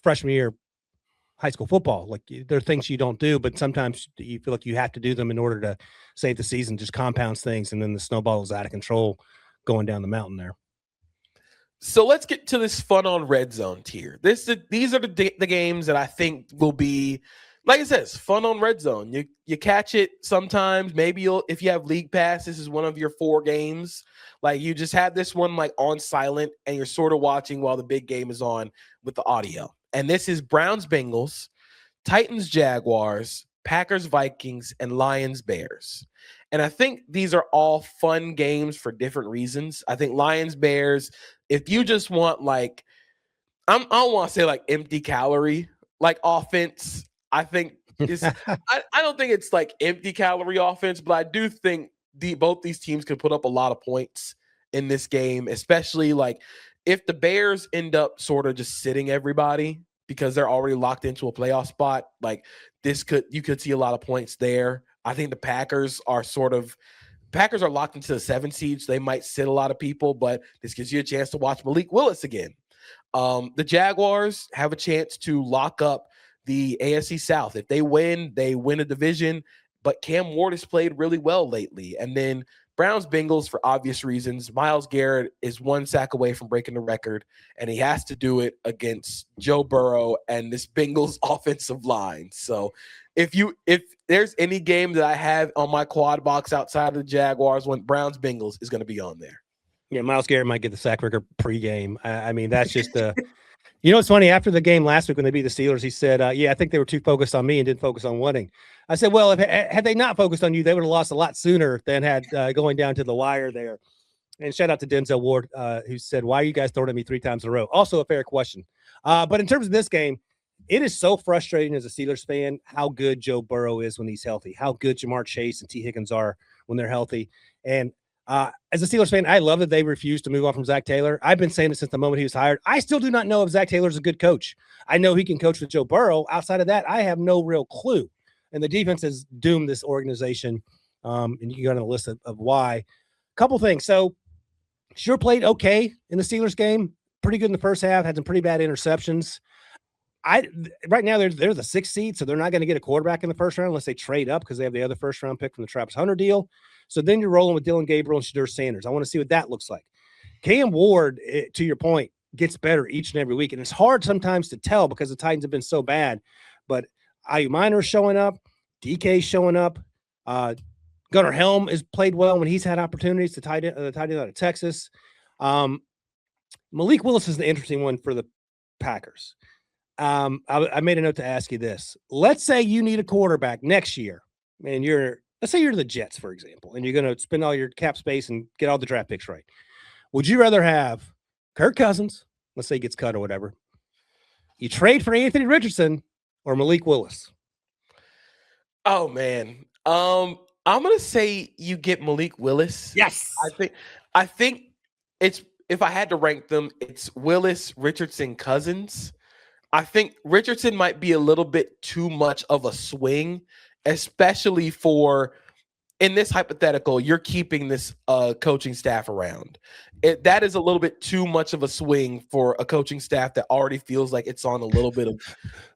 freshman year high school football. Like, there are things you don't do, but sometimes you feel like you have to do them in order to save the season, just compounds things, and then the snowball is out of control going down the mountain there. So let's get to this fun on red zone tier. These are the games that I think will be, like it says, fun on red zone. You catch it sometimes. Maybe if you have league pass, this is one of your 4 games. Like, you just have this one like on silent, and you're sort of watching while the big game is on with the audio. And this is Browns Bengals, Titans Jaguars, Packers Vikings, and Lions Bears. And I think these are all fun games for different reasons. I think Lions Bears, if you just want I don't want to say like empty calorie like offense. I think is I don't think it's like empty calorie offense, but I do think both these teams could put up a lot of points in this game, especially like if the Bears end up sort of just sitting everybody because they're already locked into a playoff spot. Like you could see a lot of points there. I think the Packers are locked into the 7 seed, so they might sit a lot of people, but this gives you a chance to watch Malik Willis again. The Jaguars have a chance to lock up the AFC South. If they win a division, but Cam Ward has played really well lately. And then Browns Bengals, for obvious reasons, Myles Garrett is 1 sack away from breaking the record, and he has to do it against Joe Burrow and this Bengals offensive line. So if there's any game that I have on my quad box outside of the Jaguars, when Browns Bengals is going to be on there. Yeah, Myles Garrett might get the sack record pregame. I mean, that's just you know, it's funny. After the game last week when they beat the Steelers, he said, yeah, I think they were too focused on me and didn't focus on winning. I said, well, had they not focused on you, they would have lost a lot sooner than had going down to the wire there. And shout out to Denzel Ward, who said, why are you guys throwing at me 3 times in a row? Also a fair question. But in terms of this game, it is so frustrating as a Steelers fan how good Joe Burrow is when he's healthy, how good Jamar Chase and T. Higgins are when they're healthy. And as a Steelers fan, I love that they refused to move on from Zach Taylor. I've been saying it since the moment he was hired. I still do not know if Zach Taylor is a good coach. I know he can coach with Joe Burrow. Outside of that, I have no real clue. And the defense has doomed this organization. And you can go on the list of why. Couple things. So, sure played okay in the Steelers game. Pretty good in the first half. Had some pretty bad interceptions. Right now they're the 6th seed, so they're not going to get a quarterback in the first round unless they trade up because they have the other first round pick from the Travis Hunter deal. So then you're rolling with Dylan Gabriel and Shadur Sanders. I want to see what that looks like. Cam Ward, to your point, gets better each and every week, and it's hard sometimes to tell because the Titans have been so bad. But IU Minor's showing up, DK's showing up. Gunnar Helm has played well when he's had opportunities. The tight end out of Texas. Malik Willis is the interesting one for the Packers. I made a note to ask you this. Let's say you need a quarterback next year, and let's say you're the Jets, for example, and you're going to spend all your cap space and get all the draft picks right. Would you rather have Kirk Cousins, let's say he gets cut or whatever, you trade for Anthony Richardson, or Malik Willis? Oh, man. I'm going to say you get Malik Willis. Yes. I think it's, if I had to rank them, it's Willis, Richardson, Cousins. I think Richardson might be a little bit too much of a swing, especially in this hypothetical, you're keeping this coaching staff around. That is a little bit too much of a swing for a coaching staff that already feels like it's on a little bit of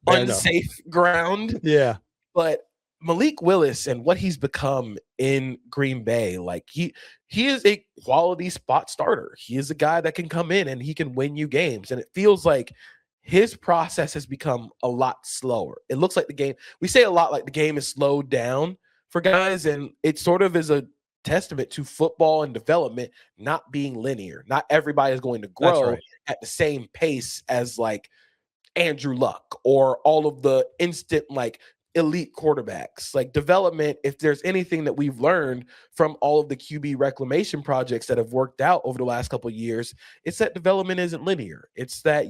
unsafe ground. Yeah. But Malik Willis and what he's become in Green Bay, like he is a quality spot starter. He is a guy that can come in and he can win you games. And it feels like his process has become a lot slower. It looks like we say a lot like the game is slowed down for guys, and it sort of is a testament to football and development not being linear. Not everybody is going to grow at the same pace as like Andrew Luck or all of the instant like elite quarterbacks. Like development, if there's anything that we've learned from all of the QB reclamation projects that have worked out over the last couple of years, it's that development isn't linear. It's that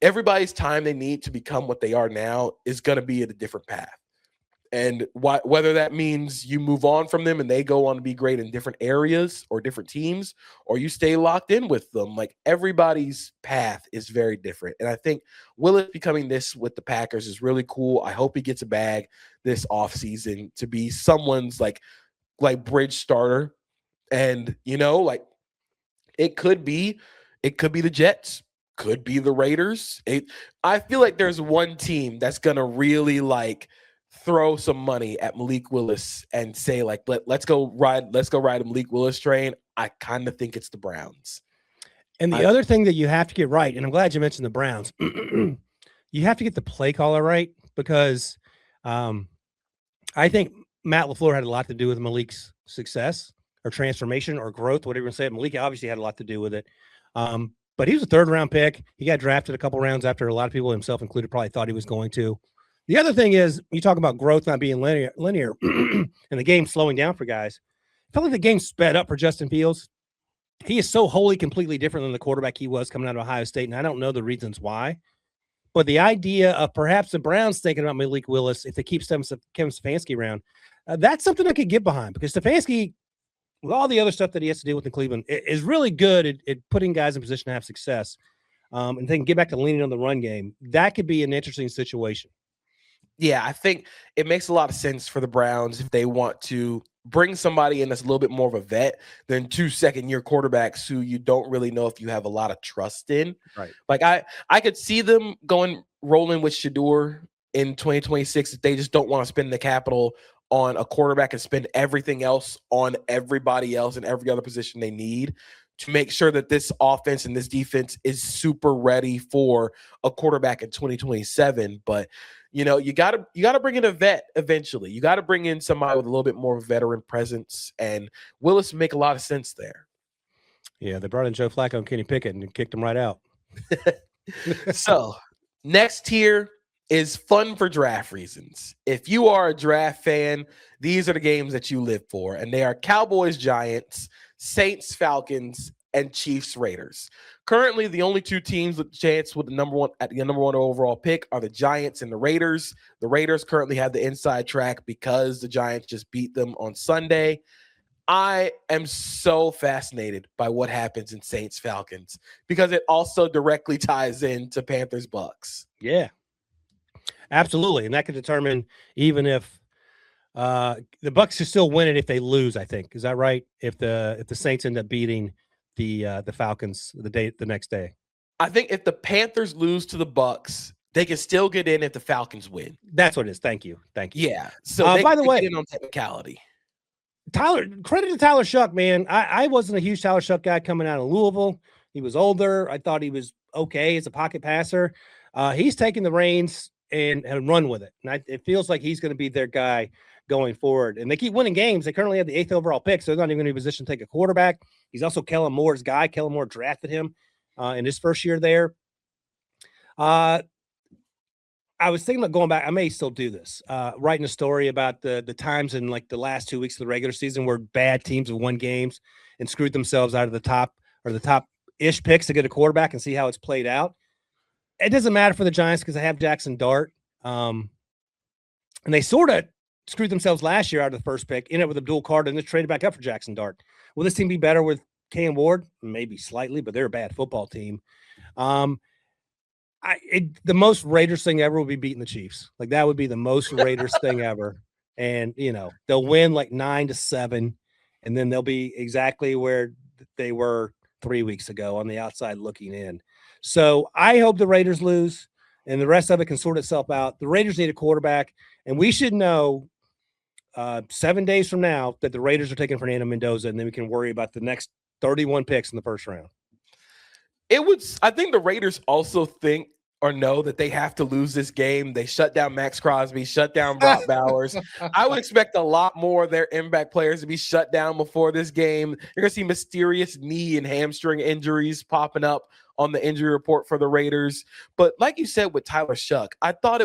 everybody's time they need to become what they are now is going to be at a different path. And whether that means you move on from them and they go on to be great in different areas or different teams, or you stay locked in with them, like everybody's path is very different. And I think Willis becoming this with the Packers is really cool. I hope he gets a bag this offseason to be someone's like bridge starter. And, like it could be the Jets, could be the Raiders. I feel like there's one team that's going to really like throw some money at Malik Willis and say like, let's go ride a Malik Willis train. I kind of think it's the Browns. And the other thing that you have to get right, and I'm glad you mentioned the Browns, you have to get the play caller right, because I think Matt LaFleur had a lot to do with Malik's success or transformation or growth, whatever you want to say. Malik obviously had a lot to do with it. But he was a 3rd-round pick. He got drafted a couple rounds after a lot of people, himself included, probably thought he was going to. The other thing is, you talk about growth not being linear and the game slowing down for guys. I felt like the game sped up for Justin Fields. he is so wholly, completely different than the quarterback he was coming out of Ohio State, and I don't know the reasons why. But the idea of perhaps the Browns thinking about Malik Willis if they keep Kevin Stefanski around, that's something I could get behind, because Stefanski, with all the other stuff that he has to deal with in Cleveland, is really good at putting guys in position to have success. And they can get back to leaning on the run game. That could be an interesting situation. Yeah, I think it makes a lot of sense for the Browns if they want to bring somebody in that's a little bit more of a vet than 2 second-year quarterbacks who you don't really know if you have a lot of trust in. Right. Like I could see them rolling with Shador in 2026 if they just don't want to spend the capital on a quarterback and spend everything else on everybody else in every other position they need to make sure that this offense and this defense is super ready for a quarterback in 2027. But you gotta bring in a vet eventually. You got to bring in somebody with a little bit more of a veteran presence, and Willis make a lot of sense there. Yeah, they brought in Joe Flacco and Kenny Pickett and kicked him right out. So next tier is fun for draft reasons. If you are a draft fan, these are the games that you live for, and they are Cowboys, Giants, Saints, Falcons, and Chiefs, Raiders. Currently, the only two teams with the chance with the number one overall pick are the Giants and the Raiders. The Raiders currently have the inside track because the Giants just beat them on Sunday. I am so fascinated by what happens in Saints Falcons because it also directly ties into Panthers Bucks. Yeah, absolutely. And that could determine even if the Bucks should still win it if they lose, I think. Is that right? If the Saints end up beating the Falcons the next day. I think if the Panthers lose to the Bucks, they can still get in if the Falcons win. That's what it is. Thank you. Yeah. So by the way, get in on technicality. Credit to Tyler Shuck, man. I wasn't a huge Tyler Shuck guy coming out of Louisville. He was older. I thought he was okay as a pocket passer. He's taken the reins and run with it. And it feels like he's going to be their guy going forward. And they keep winning games. They currently have the 8th overall pick, so they're not even in a position to take a quarterback. He's also Kellen Moore's guy. Kellen Moore drafted him in his first year there. I was thinking about going back. I may still do this, writing a story about the times in like the last 2 weeks of the regular season where bad teams have won games and screwed themselves out of the top-ish picks to get a quarterback and see how it's played out. It doesn't matter for the Giants because they have Jackson Dart. And they sort of screwed themselves last year out of the first pick, ended up with Abdul Carter, and then traded back up for Jackson Dart. Will this team be better with Cam Ward? Maybe slightly, but they're a bad football team. The most Raiders thing ever would be beating the Chiefs. Like that would be the most Raiders thing ever. And, they'll win like 9-7, and then they'll be exactly where they were 3 weeks ago on the outside looking in. So I hope the Raiders lose and the rest of it can sort itself out. The Raiders need a quarterback, and we should know 7 days from now that the Raiders are taking Fernando Mendoza, and then we can worry about the next 31 picks in the first round. I think the Raiders also think or know that they have to lose this game. They shut down Max Crosby, shut down Brock Bowers. I would expect a lot more of their impact players to be shut down before this game. You're going to see mysterious knee and hamstring injuries popping up on the injury report for the Raiders. But like you said with Tyler Shuck, I thought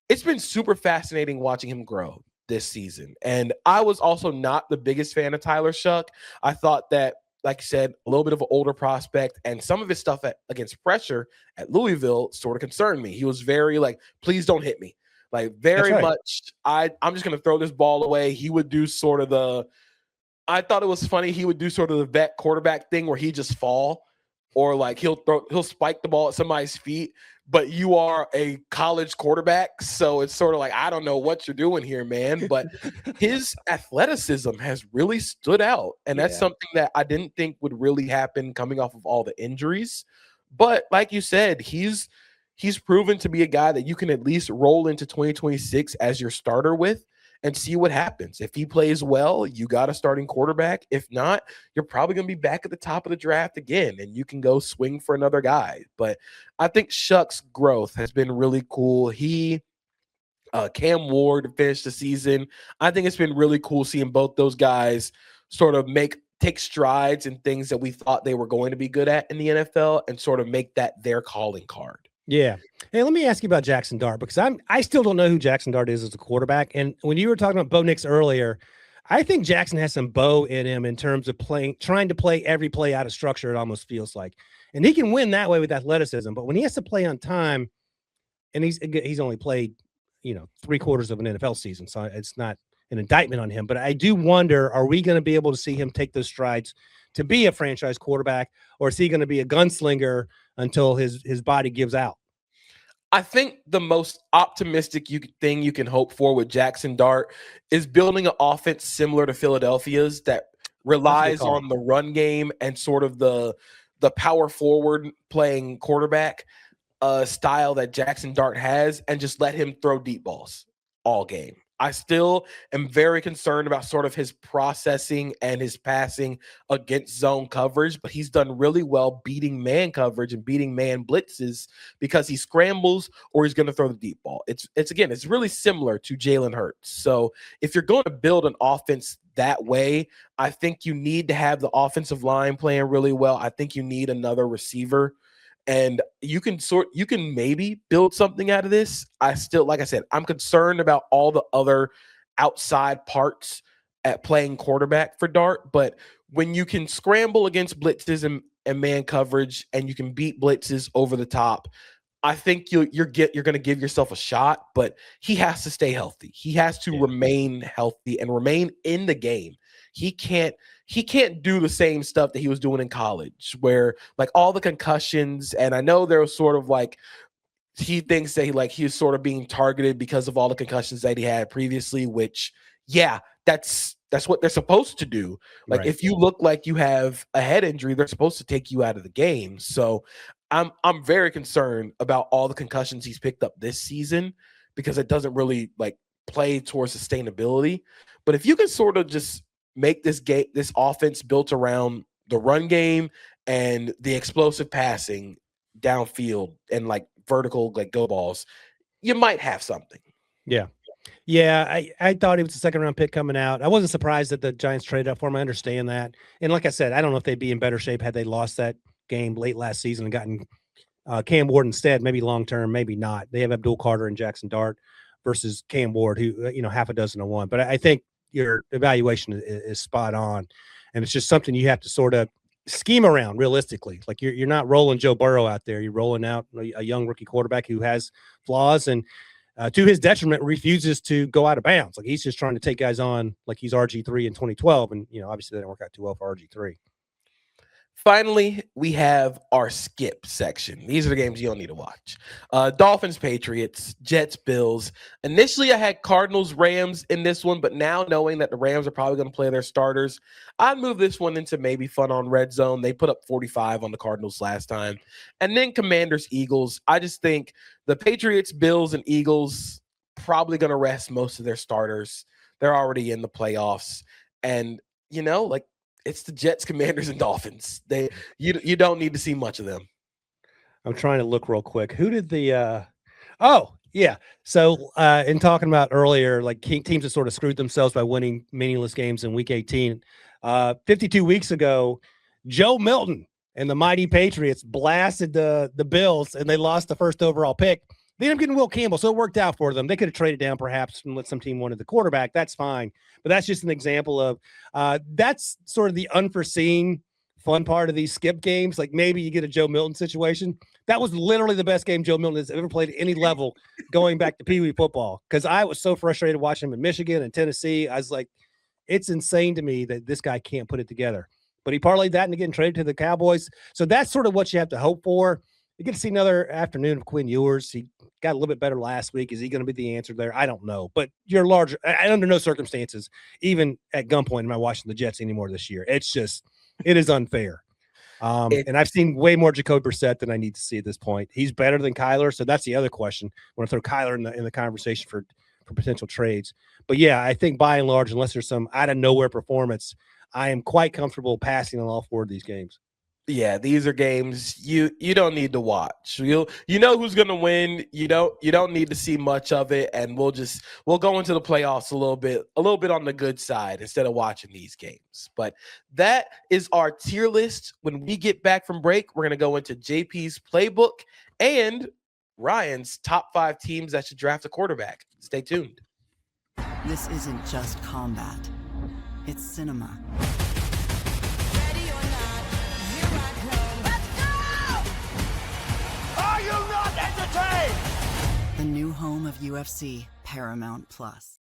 it's been super fascinating watching him grow this season. And I was also not the biggest fan of Tyler Shuck. I thought that, like you said, a little bit of an older prospect, and some of his stuff against pressure at Louisville sort of concerned me. He was very like, please don't hit me. Like very much, I'm just going to throw this ball away. He would do sort of I thought it was funny. He would do sort of the vet quarterback thing where he just fall, or like he'll spike the ball at somebody's feet, but you are a college quarterback. So it's sort of like, I don't know what you're doing here, man. But his athleticism has really stood out. And that's something that I didn't think would really happen coming off of all the injuries. But like you said, he's proven to be a guy that you can at least roll into 2026 as your starter with and see what happens. If he plays well, you got a starting quarterback. If not, you're probably going to be back at the top of the draft again, and you can go swing for another guy. But I think Shuck's growth has been really cool. Cam Ward finished the season. I think it's been really cool seeing both those guys sort of take strides in things that we thought they were going to be good at in the NFL and sort of make that their calling card. Yeah. Hey, let me ask you about Jackson Dart, because I still don't know who Jackson Dart is as a quarterback. And when you were talking about Bo Nix earlier, I think Jackson has some bow in him in terms of trying to play every play out of structure, it almost feels like. And he can win that way with athleticism. But when he has to play on time, and he's only played, 3/4 of an NFL season, so it's not an indictment on him. But I do wonder, are we going to be able to see him take those strides to be a franchise quarterback, or is he going to be a gunslinger until his body gives out? I think the most optimistic thing you can hope for with Jackson Dart is building an offense similar to Philadelphia's that relies on the run game and sort of the power forward playing quarterback style that Jackson Dart has, and just let him throw deep balls all game. I still am very concerned about sort of his processing and his passing against zone coverage, but he's done really well beating man coverage and beating man blitzes because he scrambles or he's going to throw the deep ball. It's really similar to Jalen Hurts. So if you're going to build an offense that way, I think you need to have the offensive line playing really well. I think you need another receiver. And you can maybe build something out of this. Like I said, I'm concerned about all the other outside parts at playing quarterback for Dart. But when you can scramble against blitzes and man coverage, and you can beat blitzes over the top, I think you're going to give yourself a shot. But he has to stay healthy. He has to remain healthy and remain in the game. He can't do the same stuff that he was doing in college, where like all the concussions. And I know there was sort of like, he thinks that he was sort of being targeted because of all the concussions that he had previously, which, yeah, that's what they're supposed to do. Like, right. If you look like you have a head injury, they're supposed to take you out of the game. So I'm very concerned about all the concussions he's picked up this season, because it doesn't really like play towards sustainability. But if you can sort of just make this offense built around the run game and the explosive passing downfield and like vertical, like go balls, you might have something. Yeah. I thought he was a second round pick coming out. I wasn't surprised that the Giants traded up for him. I understand that. And like I said, I don't know if they'd be in better shape had they lost that game late last season and gotten Cam Ward instead. Maybe long-term, maybe not. They have Abdul Carter and Jackson Dart versus Cam Ward, who, half a dozen to one. But I think your evaluation is spot on, and it's just something you have to sort of scheme around realistically. Like you're not rolling Joe Burrow out there. You're rolling out a young rookie quarterback who has flaws and to his detriment refuses to go out of bounds. Like he's just trying to take guys on like he's RG3 in 2012. And, obviously that didn't work out too well for RG3. Finally, we have our skip section. These are the games you don't need to watch. Dolphins, Patriots, Jets, Bills. Initially, I had Cardinals, Rams in this one, but now knowing that the Rams are probably going to play their starters, I'd move this one into maybe fun on red zone. They put up 45 on the Cardinals last time. And then Commanders, Eagles. I just think the Patriots, Bills, and Eagles probably going to rest most of their starters. They're already in the playoffs. And, it's the Jets, Commanders, and Dolphins. You don't need to see much of them. I'm trying to look real quick. Who did the So in talking about earlier, like teams that sort of screwed themselves by winning meaningless games in week 18. 52 weeks ago, Joe Milton and the mighty Patriots blasted the Bills, and they lost the first overall pick. They ended up getting Will Campbell, so it worked out for them. They could have traded down perhaps and let some team wanted the quarterback. That's fine. But that's just an example of that's sort of the unforeseen fun part of these skip games. Like maybe you get a Joe Milton situation. That was literally the best game Joe Milton has ever played at any level going back to Pee Wee football, because I was so frustrated watching him in Michigan and Tennessee. I was like, it's insane to me that this guy can't put it together. But he parlayed that into getting traded to the Cowboys. So that's sort of what you have to hope for. You get to see another afternoon of Quinn Ewers. He got a little bit better last week. Is he going to be the answer there? I don't know. But you're larger. Under no circumstances, even at gunpoint, am I watching the Jets anymore this year? It is unfair. And I've seen way more Jacoby Brissett than I need to see at this point. He's better than Kyler, so that's the other question. I want to throw Kyler in the conversation for potential trades. But yeah, I think by and large, unless there's some out of nowhere performance, I am quite comfortable passing on all four of these games. Yeah, these are games you don't need to watch. You know who's going to win. You don't need to see much of it, and we'll go into the playoffs a little bit on the good side instead of watching these games. But that is our tier list. When we get back from break, we're going to go into JP's playbook and Ryan's top 5 teams that should draft a quarterback. Stay tuned. This isn't just combat. it's cinema. Ready or not, here I come. Let's go! Are you not entertained? The new home of UFC, Paramount Plus.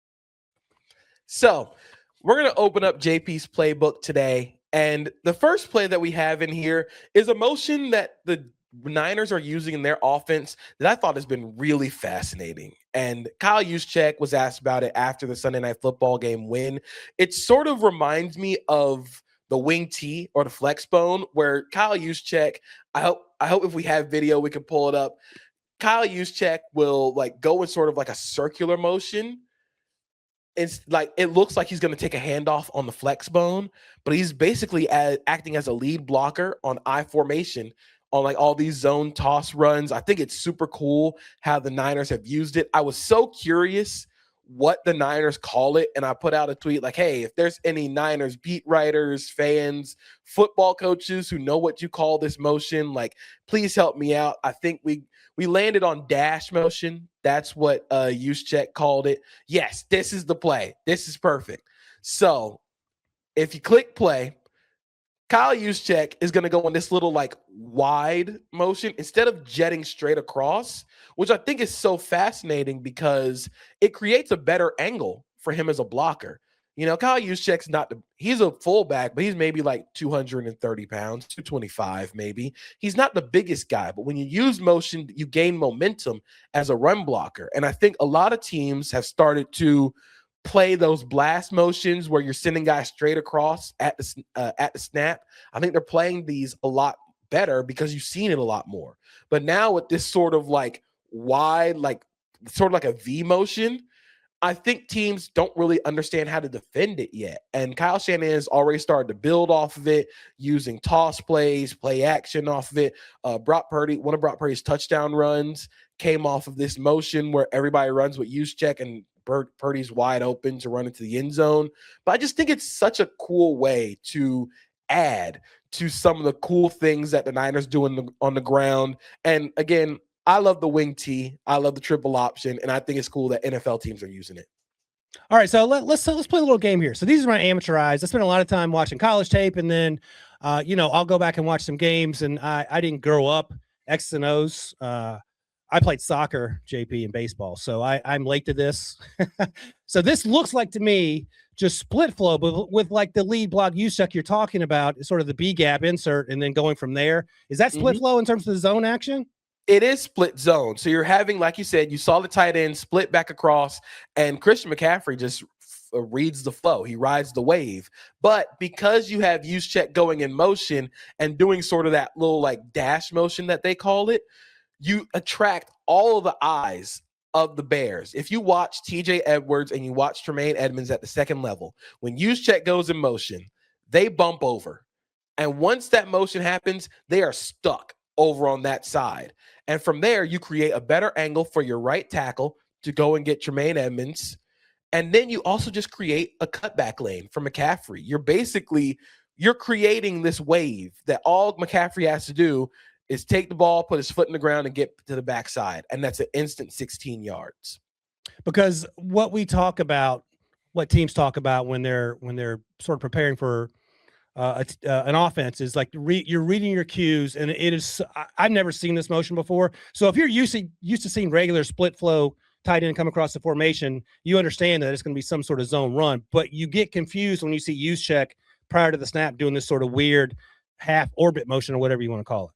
So we're going to open up JP's playbook today. And the first play that we have in here is a motion that the Niners are using in their offense that I thought has been really fascinating. And Kyle Juszczyk was asked about it after the Sunday Night Football game win. It sort of reminds me of the wing T or the flex bone, where Kyle Juszczyk, I hope if we have video, we can pull it up. Kyle Juszczyk will like go in sort of like a circular motion. It's like it looks like he's going to take a handoff on the flex bone, but he's basically acting as a lead blocker on I formation on like all these zone toss runs. I think it's super cool how the Niners have used it. I was so curious what the Niners call it, and I put out a tweet like, hey, if there's any Niners beat writers, fans, football coaches who know what you call this motion, like, please help me out. I think we landed on dash motion. That's what Juszczyk called it. Yes, this is the play. This is perfect. So if you click play, Kyle Juszczyk is going to go on this little like wide motion instead of jetting straight across, which I think is so fascinating because it creates a better angle for him as a blocker. You know, Kyle Juszczyk's he's a fullback, but he's maybe like 230 pounds, 225 maybe. He's not the biggest guy, but when you use motion, you gain momentum as a run blocker. And I think a lot of teams have started to play those blast motions where you're sending guys straight across at the snap. I think they're playing these a lot better because you've seen it a lot more. But now with this sort of like wide, like sort of like a V motion, I think teams don't really understand how to defend it yet. And Kyle Shanahan has already started to build off of it using toss plays, play action off of it. Brock Purdy, one of Brock Purdy's touchdown runs came off of this motion where everybody runs with Juszczyk and Purdy's wide open to run into the end zone. But I just think it's such a cool way to add to some of the cool things that the Niners do on the ground. And again, I love the wing T. I love the triple option. And I think it's cool that NFL teams are using it. All right, so let's play a little game here. So these are my amateur eyes. I spent a lot of time watching college tape, and then, I'll go back and watch some games. And I didn't grow up X's and O's. I played soccer, JP, and baseball, so I'm late to this. So this looks like to me just split flow, but with like the lead block Juszczyk you're talking about, sort of the B gap insert, and then going from there. Is that split flow in terms of the zone action? It is split zone. So you're having, like you said, you saw the tight end split back across, and Christian McCaffrey just reads the flow. He rides the wave. But because you have Juszczyk going in motion and doing sort of that little like dash motion that they call it, you attract all of the eyes of the Bears. If you watch TJ Edwards and you watch Tremaine Edmonds at the second level, when Juszczyk goes in motion, they bump over. And once that motion happens, they are stuck over on that side. And from there, you create a better angle for your right tackle to go and get Tremaine Edmonds. And then you also just create a cutback lane for McCaffrey. You're creating this wave that all McCaffrey has to do is take the ball, put his foot in the ground, and get to the backside. And that's an instant 16 yards. Because what teams talk about when they're sort of preparing for an offense is like you're reading your cues, and it is. I've never seen this motion before. So if you're used to seeing regular split flow tight end come across the formation, you understand that it's going to be some sort of zone run. But you get confused when you see Juszczyk prior to the snap doing this sort of weird half orbit motion or whatever you want to call it.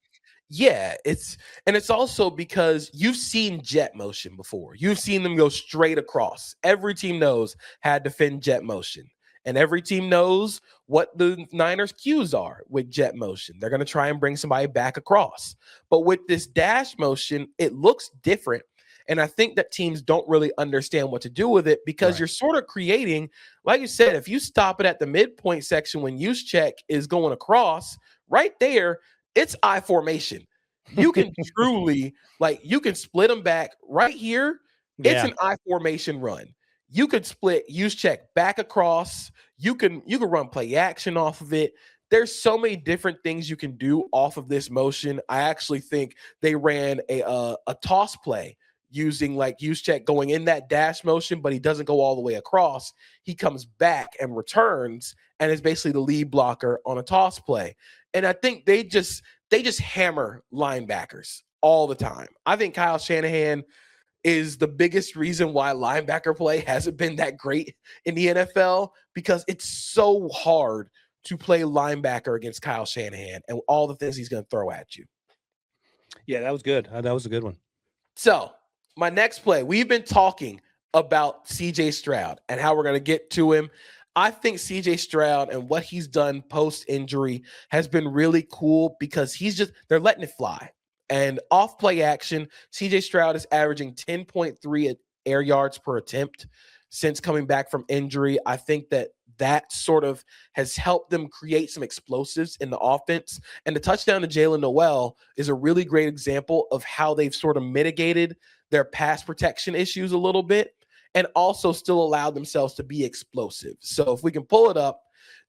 Yeah, it's also because you've seen jet motion before. You've seen them go straight across. Every team knows how to defend jet motion. And every team knows what the Niners' cues are with jet motion. They're going to try and bring somebody back across. But with this dash motion, it looks different. And I think that teams don't really understand what to do with it because You're sort of creating, like you said, if you stop it at the midpoint section when Juszczyk is going across, right there, it's I formation. You can truly, you can split them back right here. It's an I formation run. You could split Juszczyk back across. You can run play action off of it. There's so many different things you can do off of this motion. I actually think they ran a toss play using like Juszczyk going in that dash motion, but he doesn't go all the way across. He comes back and returns and is basically the lead blocker on a toss play. And I think they just hammer linebackers all the time. I think Kyle Shanahan is the biggest reason why linebacker play hasn't been that great in the NFL, because it's so hard to play linebacker against Kyle Shanahan and all the things he's going to throw at you. Yeah, that was good. That was a good one. So my next play, we've been talking about CJ Stroud and how we're going to get to him. I think CJ Stroud and what he's done post-injury has been really cool, because they're letting it fly. And off play action, CJ Stroud is averaging 10.3 air yards per attempt since coming back from injury. I think that sort of has helped them create some explosives in the offense. And the touchdown to Jalen Noel is a really great example of how they've sort of mitigated their pass protection issues a little bit and also still allowed themselves to be explosive. So if we can pull it up,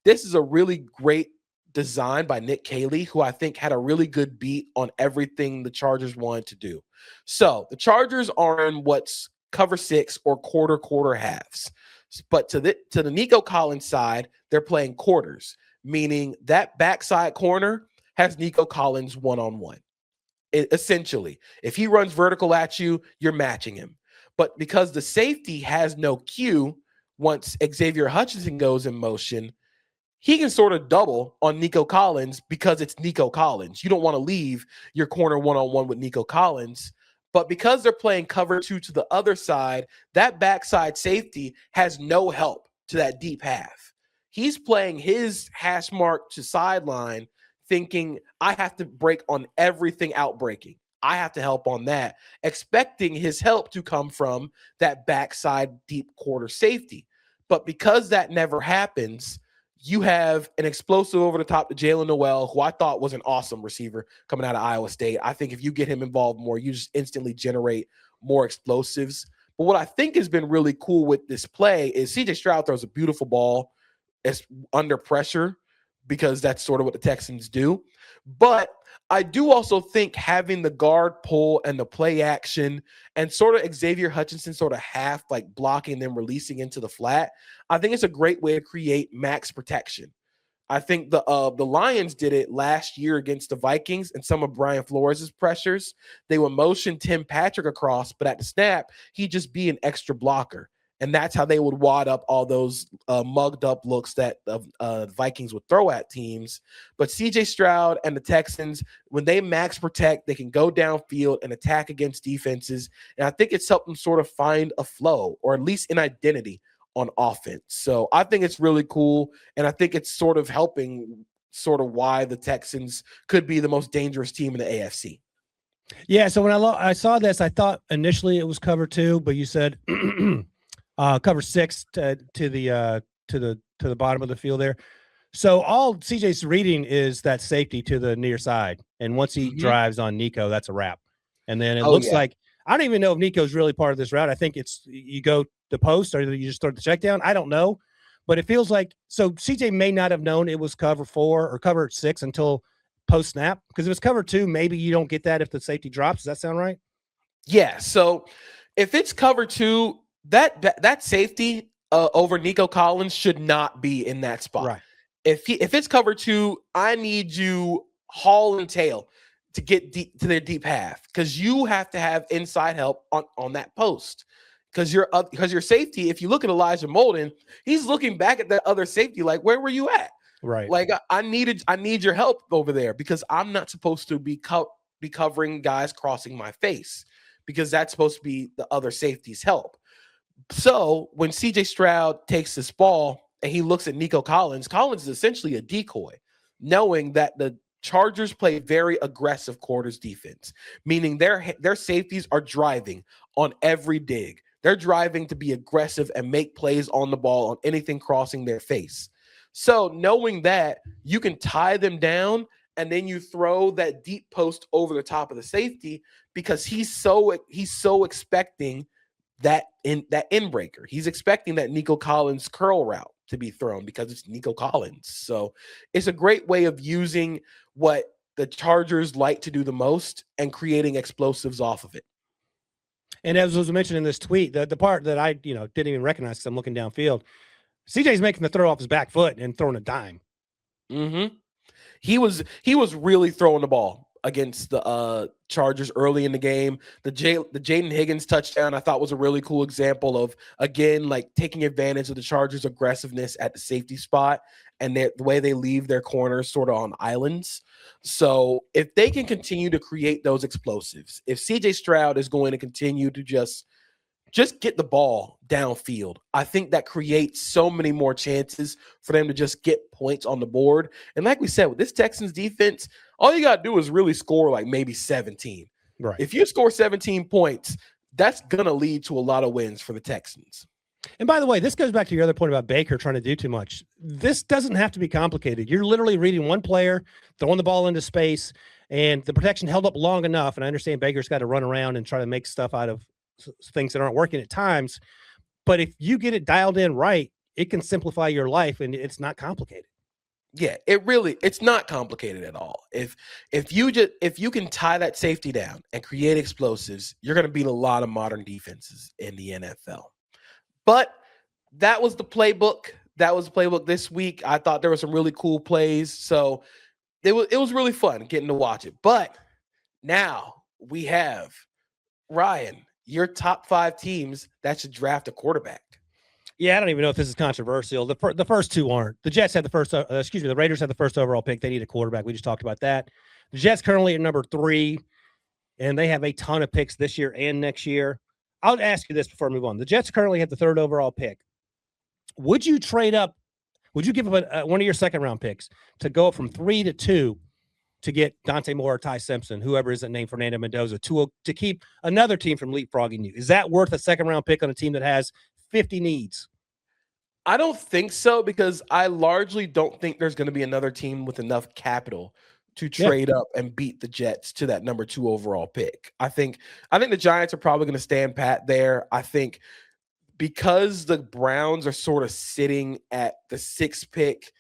this is a really great design by Nick Caley, who I think had a really good beat on everything the Chargers wanted to do. So the Chargers are in what's cover 6 or quarter halves. But to the Nico Collins side, they're playing quarters, meaning that backside corner has Nico Collins one-on-one. Essentially, if he runs vertical at you, you're matching him. But because the safety has no cue, once Xavier Hutchinson goes in motion, he can sort of double on Nico Collins because it's Nico Collins. You don't want to leave your corner one-on-one with Nico Collins. But because they're playing cover 2 to the other side, that backside safety has no help to that deep half. He's playing his hash mark to sideline, thinking, I have to break on everything outbreaking. I have to help on that, expecting his help to come from that backside deep quarter safety. But because that never happens, you have an explosive over the top to Jalen Noel, who I thought was an awesome receiver coming out of Iowa State. I think if you get him involved more, you just instantly generate more explosives. But what I think has been really cool with this play is CJ Stroud throws a beautiful ball as under pressure, because that's sort of what the Texans do. But I do also think having the guard pull and the play action and sort of Xavier Hutchinson sort of half like blocking them, releasing into the flat, I think it's a great way to create max protection. I think the Lions did it last year against the Vikings and some of Brian Flores' pressures. They would motion Tim Patrick across, but at the snap, he'd just be an extra blocker. And that's how they would wad up all those mugged up looks that the Vikings would throw at teams. But CJ Stroud and the Texans, when they max protect, they can go downfield and attack against defenses. And I think it's helped them sort of find a flow, or at least an identity on offense. So I think it's really cool. And I think it's sort of helping sort of why the Texans could be the most dangerous team in the AFC. Yeah. So when I saw this, I thought initially it was cover 2, but you said cover 6 to the bottom of the field there. So all CJ's reading is that safety to the near side, and once he drives on Nico, that's a wrap. And then it looks like, I don't even know if Nico's really part of this route. I think it's you go the post, or you just throw the check down. I don't know, but it feels like, so CJ may not have known it was cover 4 or cover 6 until post snap, because if it's cover 2, maybe you don't get that if the safety drops. Does that sound right? Yeah. So if it's cover 2, that safety over Nico Collins should not be in that spot. Right. If it's cover 2, I need you haul and tail to get deep to their deep half, because you have to have inside help on that post. Because your safety, if you look at Elijah Molden, he's looking back at that other safety like, where were you at? Right. Like, I need your help over there, because I'm not supposed to be covering guys crossing my face, because that's supposed to be the other safety's help. So when CJ Stroud takes this ball and he looks at Nico Collins, Collins is essentially a decoy, knowing that the Chargers play very aggressive quarters defense, meaning their safeties are driving on every dig. They're driving to be aggressive and make plays on the ball on anything crossing their face. So knowing that, you can tie them down, and then you throw that deep post over the top of the safety, because he's so expecting that in breaker. He's expecting that Nico Collins curl route to be thrown, because it's Nico Collins. So it's a great way of using what the Chargers like to do the most and creating explosives off of it. And as was mentioned in this tweet, the part that I didn't even recognize because I'm looking downfield, CJ's making the throw off his back foot and throwing a dime. Mm-hmm. He was really throwing the ball against the Chargers early in the game. The Jaden Higgins touchdown I thought was a really cool example of, again, like taking advantage of the Chargers' aggressiveness at the safety spot and the way they leave their corners sort of on islands. So if they can continue to create those explosives, if CJ Stroud is going to continue to just get the ball downfield, I think that creates so many more chances for them to just get points on the board. And like we said, with this Texans defense, all you got to do is really score like maybe 17. Right. If you score 17 points, that's going to lead to a lot of wins for the Texans. And by the way, this goes back to your other point about Baker trying to do too much. This doesn't have to be complicated. You're literally reading one player, throwing the ball into space, and the protection held up long enough. And I understand Baker's got to run around and try to make stuff out of things that aren't working at times. But if you get it dialed in right, it can simplify your life, and it's not complicated. Yeah, it's not complicated at all. If you can tie that safety down and create explosives, you're going to beat a lot of modern defenses in the NFL. But that was the playbook. That was the playbook this week. I thought there were some really cool plays. So it was really fun getting to watch it. But now we have, Ryan, your top 5 teams that should draft a quarterback. Yeah, I don't even know if this is controversial. The first two aren't. The Jets had the first, the Raiders had the first overall pick. They need a quarterback. We just talked about that. The Jets currently at number 3, and they have a ton of picks this year and next year. I'll ask you this before I move on. The Jets currently have the 3rd overall pick. Would you trade up? Would you give up one of your second-round picks to go from 3 to 2 to get Dante Moore or Ty Simpson, whoever isn't named Fernando Mendoza, to keep another team from leapfrogging you? Is that worth a second-round pick on a team that has 50 needs? I don't think so, because I largely don't think there's going to be another team with enough capital to trade up and beat the Jets to that number 2 overall pick. I think the Giants are probably going to stand pat there. I think because the Browns are sort of sitting at the 6th pick,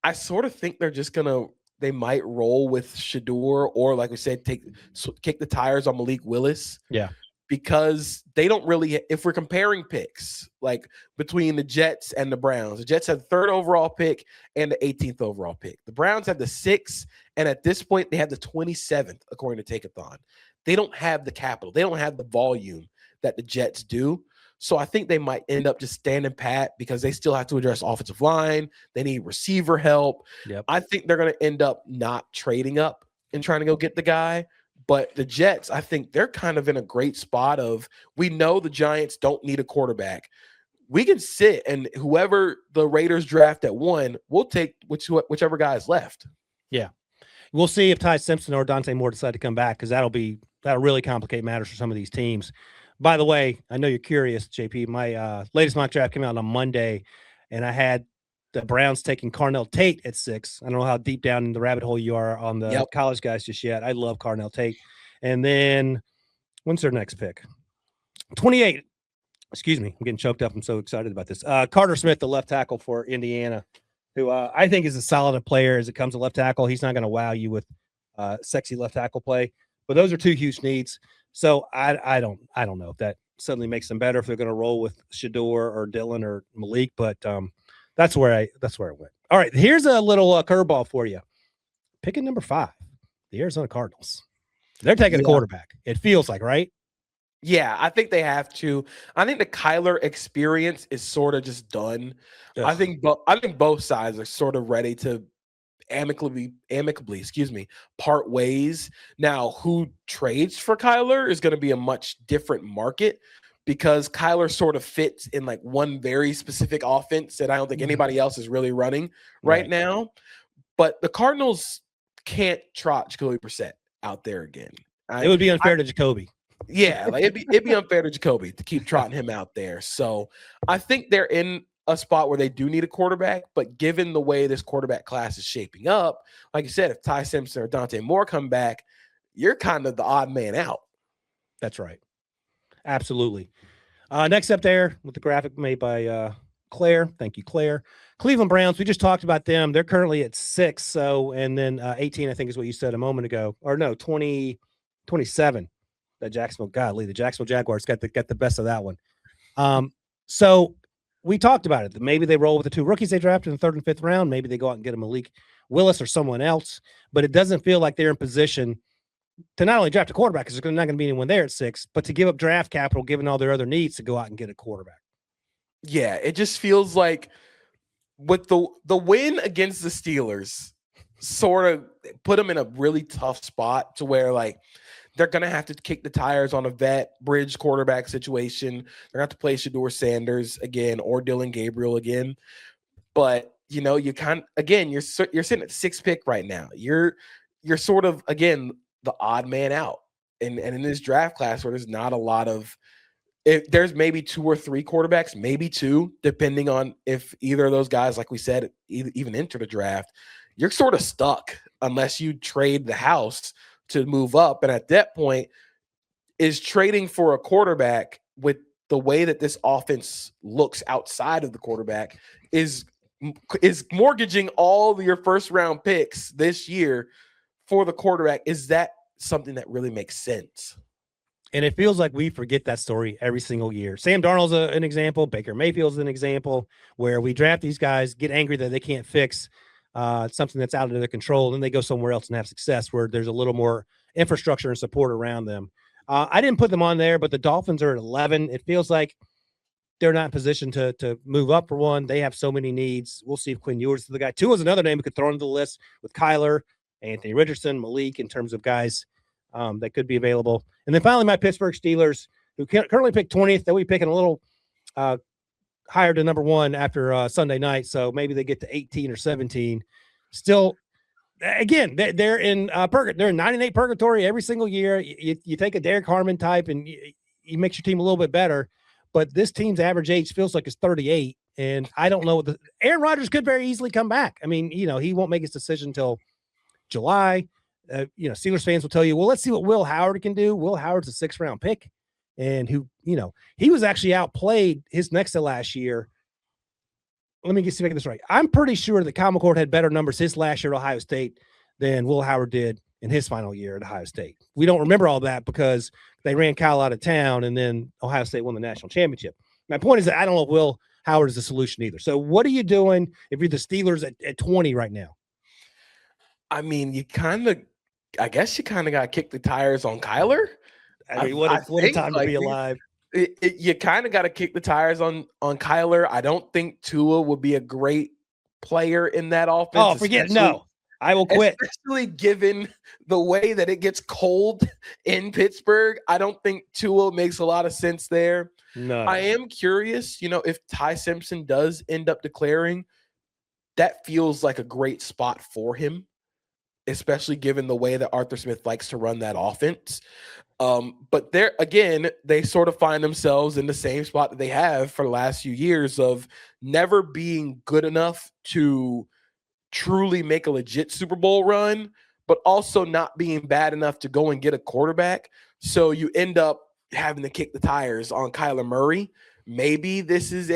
I sort of think they might roll with Shador, or like we said, kick the tires on Malik Willis. Yeah. Because they don't really, if we're comparing picks, like between the Jets and the Browns, the Jets have the 3rd overall pick and the 18th overall pick. The Browns have the 6th, and at this point, they have the 27th, according to Take-a-thon. They don't have the capital. They don't have the volume that the Jets do. So I think they might end up just standing pat because they still have to address offensive line. They need receiver help. Yep. I think they're going to end up not trading up and trying to go get the guy. But the Jets, I think they're kind of in a great spot of, we know the Giants don't need a quarterback. We can sit, and whoever the Raiders draft at 1, we'll take whichever guy is left. Yeah. We'll see if Ty Simpson or Dante Moore decide to come back, because that'll really complicate matters for some of these teams. By the way, I know you're curious, JP. My latest mock draft came out on Monday, and I had the Browns taking Carnell Tate at 6. I don't know how deep down in the rabbit hole you are on the college guys just yet. I love Carnell Tate. And then when's their next pick? 28. Excuse me. I'm getting choked up. I'm so excited about this. Carter Smith, the left tackle for Indiana, who I think is as solid a player as it comes to left tackle. He's not going to wow you with sexy left tackle play, but those are 2 huge needs. So I don't know if that suddenly makes them better if they're going to roll with Shador or Dylan or Malik, but that's where I went. All right, here's a little curveball for you. Picking number 5, the Arizona Cardinals. They're taking a quarterback. It feels like, right? Yeah, I think they have to. I think the Kyler experience is sort of just done. Ugh. I think both sides are sort of ready to amicably, part ways. Now, who trades for Kyler is going to be a much different market, because Kyler sort of fits in like one very specific offense that I don't think anybody else is really running right now. But the Cardinals can't trot Jacoby Brissett out there again. It would be unfair to Jacoby. Yeah, like it'd be unfair to Jacoby to keep trotting him out there. So I think they're in a spot where they do need a quarterback, but given the way this quarterback class is shaping up, like you said, if Ty Simpson or Dante Moore come back, you're kind of the odd man out. That's right. Absolutely. Next up there with the graphic made by Claire. Thank you, Claire. Cleveland Browns. We just talked about them. They're currently at 6. So, and then 18, I think is what you said a moment ago, or no, 27. The Jacksonville Jaguars got the best of that one. So we talked about it. Maybe they roll with the 2 rookies they drafted in the 3rd and 5th round. Maybe they go out and get a Malik Willis or someone else. But it doesn't feel like they're in position to not only draft a quarterback, because there's not going to be anyone there at 6, but to give up draft capital, given all their other needs, to go out and get a quarterback. Yeah, it just feels like with the win against the Steelers sort of put them in a really tough spot to where, like, they're going to have to kick the tires on a vet bridge quarterback situation. They're going to have to play Shedeur Sanders again or Dylan Gabriel again. But, you know, you kind of, again, you're sitting at 6th pick right now. You're sort of, again, the odd man out. And in this draft class where there's not a lot of, if there's maybe 2 or 3 quarterbacks, maybe 2, depending on if either of those guys, like we said, even enter the draft, you're sort of stuck unless you trade the house to move up. And at that point, is trading for a quarterback with the way that this offense looks outside of the quarterback is mortgaging all your 1st round picks this year for the quarterback. Is that something that really makes sense? And it feels like we forget that story every single year. Sam Darnold's an example. Baker Mayfield's an example where we draft these guys, get angry that they can't fix something that's out of their control, and they go somewhere else and have success where there's a little more infrastructure and support around them. I didn't put them on there, but the Dolphins are at 11. It feels like they're not in position to move up for one. They have so many needs. We'll see if Quinn Ewers is the guy. Tua is another name we could throw into the list with Kyler, Anthony Richardson, Malik, in terms of guys that could be available. And then finally, my Pittsburgh Steelers, who currently pick 20th. They'll be picking a little higher to number 1 after Sunday night, so maybe they get to 18 or 17. Still, again, they're in they're in 9-8 purgatory every single year. You take a Derek Harmon type, and you makes your team a little bit better. But this team's average age feels like it's 38, and I don't know what Aaron Rodgers could very easily come back. I mean, you know, he won't make his decision until July. You know, Steelers fans will tell you, well, let's see what Will Howard can do. Will Howard's a 6th round pick, and who, you know, he was actually outplayed his next to last year. Let me see if I get this right. I'm pretty sure that Kyle McCord had better numbers his last year at Ohio State than Will Howard did in his final year at Ohio State. We don't remember all that because they ran Kyle out of town, and then Ohio State won the national championship. My point is that I don't know if Will Howard is the solution either. So what are you doing if you're the Steelers at 20 right now? I mean, I guess you kind of got to kick the tires on Kyler. I mean, what a time to be alive. You kind of got to kick the tires on Kyler. I don't think Tua would be a great player in that offense. Oh, forget no. I will quit. Especially given the way that it gets cold in Pittsburgh. I don't think Tua makes a lot of sense there. No. I am curious, you know, if Ty Simpson does end up declaring, that feels like a great spot for him, especially given the way that Arthur Smith likes to run that offense. But there again, they sort of find themselves in the same spot that they have for the last few years of never being good enough to truly make a legit Super Bowl run, but also not being bad enough to go and get a quarterback. So you end up having to kick the tires on Kyler Murray. Maybe this is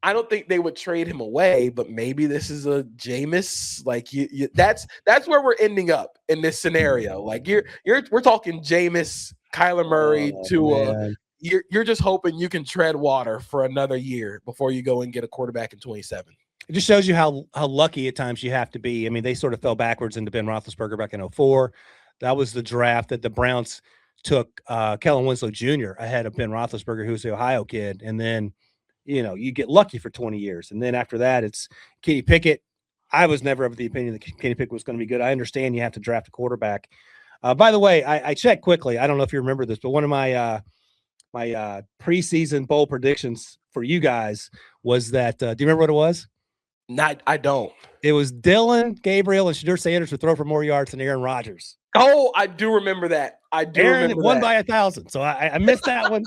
I don't think they would trade him away, but maybe this is a Jameis. Like that's where we're ending up in this scenario. Like we're talking Jameis, Kyler Murray you're just hoping you can tread water for another year before you go and get a quarterback in 27. It just shows you how lucky at times you have to be. I mean, they sort of fell backwards into Ben Roethlisberger back in 2004. That was the draft that the Browns took Kellen Winslow Jr. ahead of Ben Roethlisberger, who was the Ohio kid. And then, you know, you get lucky for 20 years. And then after that, it's Kenny Pickett. I was never of the opinion that Kenny Pickett was going to be good. I understand you have to draft a quarterback. By the way, I checked quickly. I don't know if you remember this, but one of my my preseason bowl predictions for you guys was that do you remember what it was? I don't. It was Dylan Gabriel and Shedeur Sanders would throw for more yards than Aaron Rodgers. Oh, I do remember that. Aaron won by 1,000, so I missed that one.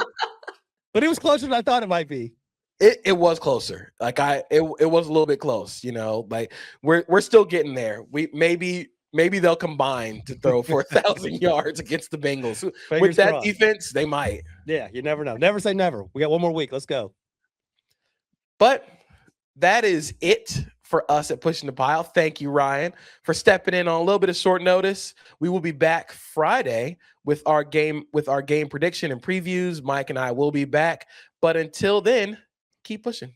But it was closer than I thought it might be. It was closer. Like it was a little bit close, you know. Like we're still getting there. We maybe they'll combine to throw for 1,000 yards against the Bengals. Fingers With that crossed. defense, they might. Yeah, you never know. Never say never. We got one more week. Let's go. But that is it for us at Pushing the Pile. Thank you, Ryan, for stepping in on a little bit of short notice. We will be back Friday with our game prediction and previews. Mike and I will be back. But until then, keep pushing.